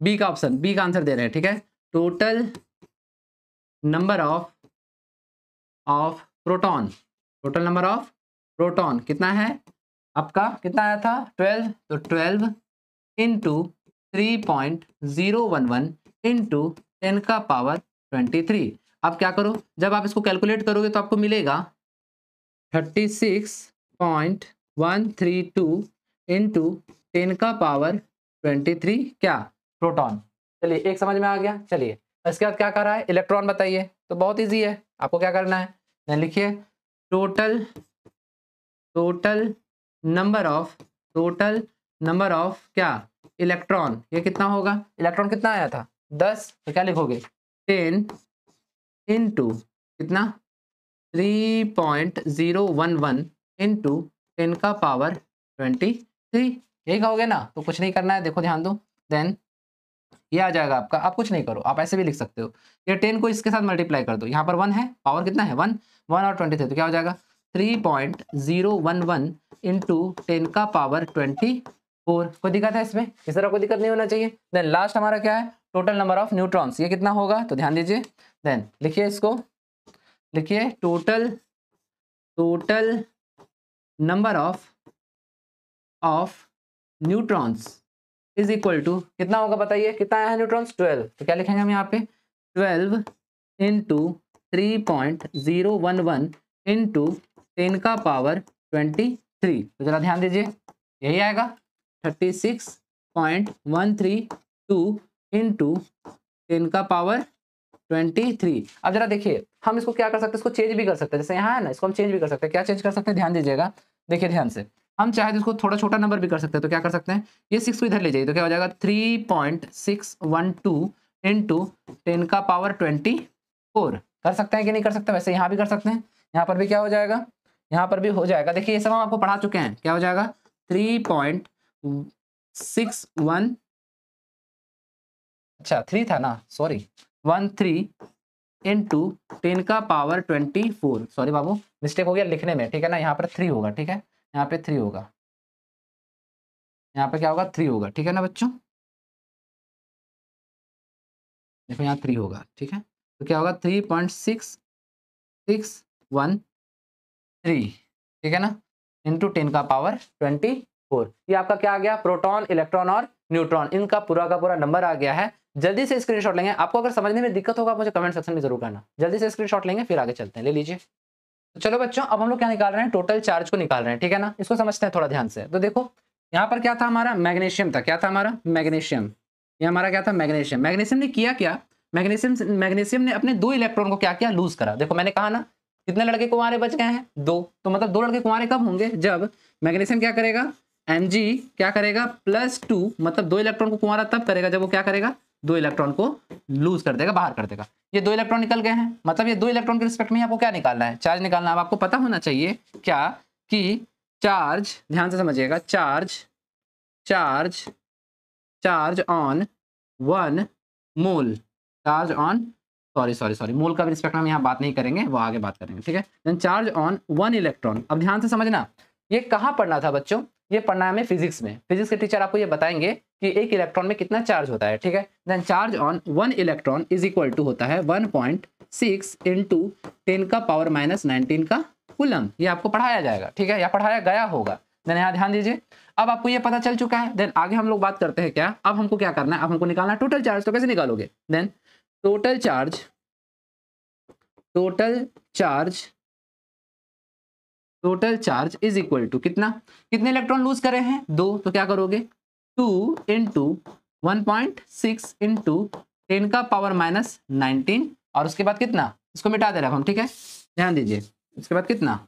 बी का ऑप्शन, बी का आंसर दे रहे हैं, ठीक है। Total number of proton, total number of proton कितना है आपका, कितना आया था 12, तो 12 इंटू 3.011 इंटू 10 का पावर 23। अब क्या करो, जब आप इसको कैलकुलेट करोगे तो आपको मिलेगा 36.132 इंटू 10 का पावर 23 क्या प्रोटॉन। चलिए एक समझ में आ गया। चलिए इसके बाद क्या कर रहा है, इलेक्ट्रॉन बताइए, तो बहुत इजी है, आपको क्या करना है, लिखिए टोटल नंबर ऑफ क्या इलेक्ट्रॉन, ये कितना होगा, इलेक्ट्रॉन कितना आया था 10, तो क्या लिखोगे 10 इंटू कितना 3.011 इंटू 10 का पावर 23, यही कहोगे ना, तो कुछ नहीं करना है, देखो ध्यान दो। देन ये आ जाएगा आपका, आप कुछ नहीं करो, आप ऐसे भी लिख सकते हो, ये 10 को इसके साथ मल्टीप्लाई कर दो, यहाँ पर 1 है, पावर कितना है 1 और 23, तो क्या हो जाएगा 3.011 इंटू 10 का पावर 24। कोई दिक्कत है इसमें, इस तरह कोई दिक्कत नहीं होना चाहिए। देन लास्ट हमारा क्या है, टोटल नंबर ऑफ न्यूट्रॉन्स, ये कितना होगा, तो ध्यान दीजिए। देन लिखिए इसको, लिखिए total number of neutrons is equal to कितना होगा बताइए, कितना आया है न्यूट्रॉन्स 12, तो क्या लिखेंगे हम यहाँ पे 12 इंटू 3.011 इंटू 10 का पावर 23, तो जरा ध्यान दीजिए, यही आएगा 36.132 इंटू 10 का पावर 23। अब जरा देखिए हम इसको क्या कर सकते हैं, इसको चेंज भी कर सकते हैं, जैसे यहाँ है ना, इसको हम चेंज भी कर सकते हैं। क्या चेंज कर सकते हैं, ध्यान दीजिएगा, देखिए ध्यान से, हम चाहे तो इसको थोड़ा छोटा नंबर भी कर सकते हैं, तो क्या कर सकते हैं, ये 6 को इधर ले जाइए, तो क्या हो जाएगा 3.612 इंटू 10 का पावर 24, कर सकते हैं कि नहीं कर सकते, वैसे यहाँ भी कर सकते हैं, यहाँ पर भी क्या हो जाएगा, यहाँ पर भी हो जाएगा। देखिए ये सब हम आपको पढ़ा चुके हैं, क्या हो जाएगा 3.61, अच्छा 3 था ना, सॉरी 13 इंटू 10 का पावर 24, सॉरी बाबू मिस्टेक हो गया लिखने में, ठीक है ना, यहाँ पर 3 होगा, ठीक है, यहाँ पे 3 होगा, यहाँ पे क्या होगा 3 होगा, ठीक है ना बच्चों, देखो यहाँ 3 होगा, ठीक है, तो क्या होगा 3.6613, ठीक है ना, इंटू 10 का पावर 24। ये आपका क्या आ गया, प्रोटॉन, इलेक्ट्रॉन और न्यूट्रॉन, इनका पूरा का पूरा नंबर आ गया है। जल्दी से स्क्रीनशॉट लेंगे, आपको अगर समझने में दिक्कत होगा आप मुझे कमेंट सेक्शन में जरूर करना, जल्दी से स्क्रीनशॉट लेंगे फिर आगे चलते हैं, ले लीजिए। तो चलो बच्चों अब हम लोग क्या निकाल रहे हैं, टोटल चार्ज को निकाल रहे हैं, ठीक है ना, इसको समझते हैं थोड़ा ध्यान से। तो देखो यहाँ पर क्या था हमारा, मैग्नीशियम था, क्या था हमारा मैग्नीशियम, ये हमारा क्या था मैग्नीशियम। मैग्नीशियम ने किया क्या, मैग्नीशियम ने अपने 2 इलेक्ट्रॉन को क्या किया, लूज करा। देखो मैंने कहा ना कितने लड़के कुंवारे बच गए हैं 2, तो मतलब 2 लड़के कुंवारे कब होंगे, जब मैग्नीशियम क्या करेगा, Mg क्या करेगा +2, मतलब 2 इलेक्ट्रॉन को कुंवारा तब करेगा जब वो क्या करेगा 2 इलेक्ट्रॉन को लूज कर देगा, बाहर कर देगा। ये 2 इलेक्ट्रॉन निकल गए हैं, मतलब ये 2 इलेक्ट्रॉन के रिस्पेक्ट में आपको क्या निकालना है, चार्ज निकालना है। अब आपको पता होना चाहिए क्या कि चार्ज, ध्यान से समझिएगा, charge on 1 mole, charge on sorry mole का रिस्पेक्ट में हम यहाँ बात नहीं करेंगे, वो आगे बात करेंगे, ठीक है। Then charge on 1 electron. अब ध्यान से समझना, ये कहाँ पढ़ना था बच्चों, ये पढ़ना है हमें फिजिक्स में। फिजिक्स के टीचर आपको ये बताएंगे कि एक इलेक्ट्रॉन में कितना चार्ज होता है, ठीक है। Then charge on 1 electron is equal to होता है 1.6 इंटू 10 का पावर माइनस 19 का कूलम। ये आपको पढ़ाया जाएगा, ठीक है, या पढ़ाया गया होगा। देन यहाँ ध्यान दीजिए, अब आपको ये पता चल चुका है। देन आगे हम लोग बात करते हैं क्या, अब हमको क्या करना है, अब हमको निकालना है टोटल चार्ज। तो कैसे निकालोगे, then total charge is equal to कितना, कितने इलेक्ट्रॉन लूज करे हैं, 2। तो क्या करोगे, 2 इंटू 1.6 इंटू 10 का पावर माइनस 19 और उसके बाद कितना, इसको मिटा दे रहे हैं हम, ठीक है। ध्यान दीजिए, उसके बाद कितना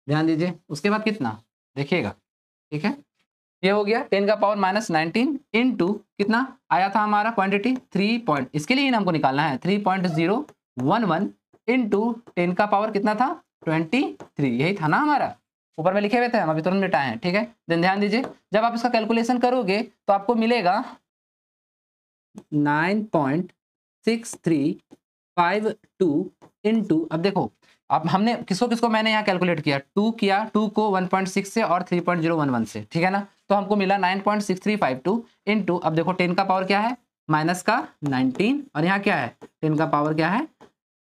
ध्यान दीजिए, उसके बाद कितना देखिएगा, ठीक है। ये हो गया 10 का पावर माइनस 19 इंटू कितना आया था हमारा क्वांटिटी 3 पॉइंट, इसके लिए हमको निकालना है 3.011 इंटू 10 का पावर कितना था 23, यही था ना हमारा, ऊपर में लिखे हुए थे, हम अभी तुरंत मिटाए हैं, ठीक है। देन ध्यान दीजिए, जब आप इसका कैलकुलेशन करोगे तो आपको मिलेगा 9.6352 इंटू, अब देखो अब हमने किसको किसको मैंने यहाँ कैलकुलेट किया, 2 किया, 2 को 1.6 से और 3.011 से, ठीक है ना। तो हमको मिला 9.6352 इंटू, अब देखो 10 का पावर क्या है माइनस का 19 और यहाँ क्या है 10 का पावर क्या है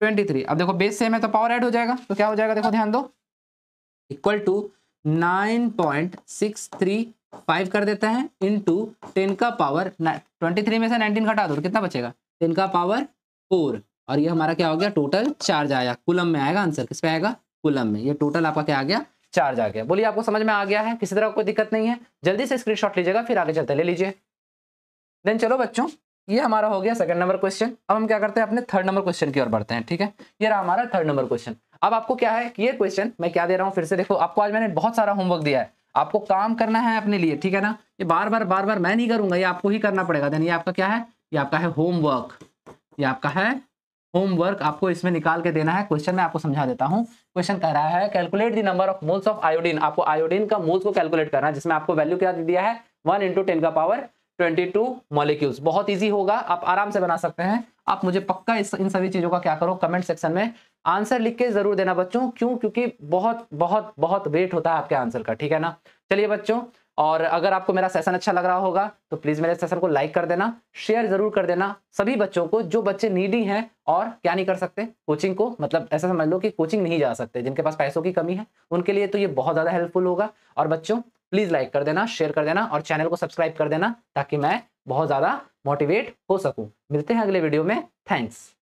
23। अब देखो बेस सेम है तो पावर ऐड हो जाएगा, तो क्या हो जाएगा देखो ध्यान दो, इक्वल टू 9.635 कर देते हैं इंटू 10 का पावर 23 में से 19 घटा दो तो कितना बचेगा 10 का पावर 4 और ये हमारा क्या हो गया टोटल चार्ज आया, कूलम में आएगा आंसर, किस पे आएगा कूलम में। ये टोटल आपका क्या आ गया चार्ज आ गया। बोलिए आपको समझ में आ गया है, किसी तरह कोई दिक्कत नहीं है, जल्दी से स्क्रीनशॉट लीजिएगा फिर आगे चलते ले लीजिए। देन चलो बच्चों, ये हमारा हो गया सेकंड नंबर क्वेश्चन। अब हम क्या करते हैं अपने थर्ड नंबर क्वेश्चन की ओर बढ़ते हैं, ठीक है। ये रहा हमारा थर्ड नंबर क्वेश्चन। अब आपको क्या है कि ये क्वेश्चन मैं क्या दे रहा हूँ फिर से देखो, आपको आज मैंने बहुत सारा होमवर्क दिया है, आपको काम करना है अपने लिए, ठीक है ना। ये बार बार मैं नहीं करूंगा, ये आपको ही करना पड़ेगा। देन ये आपका क्या है, ये आपका है होमवर्क, ये आपका है होमवर्क, आपको इसमें निकाल के देना है। क्वेश्चन में आपको समझा देता हूँ। क्वेश्चन कह रहा है calculate the number of moles of iodine, आपको आयोडीन का मोल्स को कैलकुलेट करना है, जिसमें आपको वैल्यू क्या दिया है 1 इंटू 10 का पावर 22 मॉलिक्यूल्स। बहुत इजी होगा, आप आराम से बना सकते हैं। आप मुझे पक्का इन सभी चीजों का क्या करो कमेंट सेक्शन में आंसर लिख के जरूर देना बच्चों, क्यों, क्योंकि बहुत बहुत बहुत वेट होता है आपके आंसर का, ठीक है ना। चलिए बच्चों, और अगर आपको मेरा सेशन अच्छा लग रहा होगा तो प्लीज मेरे सेशन को लाइक कर देना, शेयर जरूर कर देना सभी बच्चों को, जो बच्चे नीडी हैं और क्या नहीं कर सकते कोचिंग को, मतलब ऐसा समझ लो कि कोचिंग नहीं जा सकते, जिनके पास पैसों की कमी है, उनके लिए तो ये बहुत ज्यादा हेल्पफुल होगा। और बच्चों प्लीज लाइक कर देना, शेयर कर देना और चैनल को सब्सक्राइब कर देना, ताकि मैं बहुत ज्यादा मोटिवेट हो सकूं। मिलते हैं अगले वीडियो में, थैंक्स।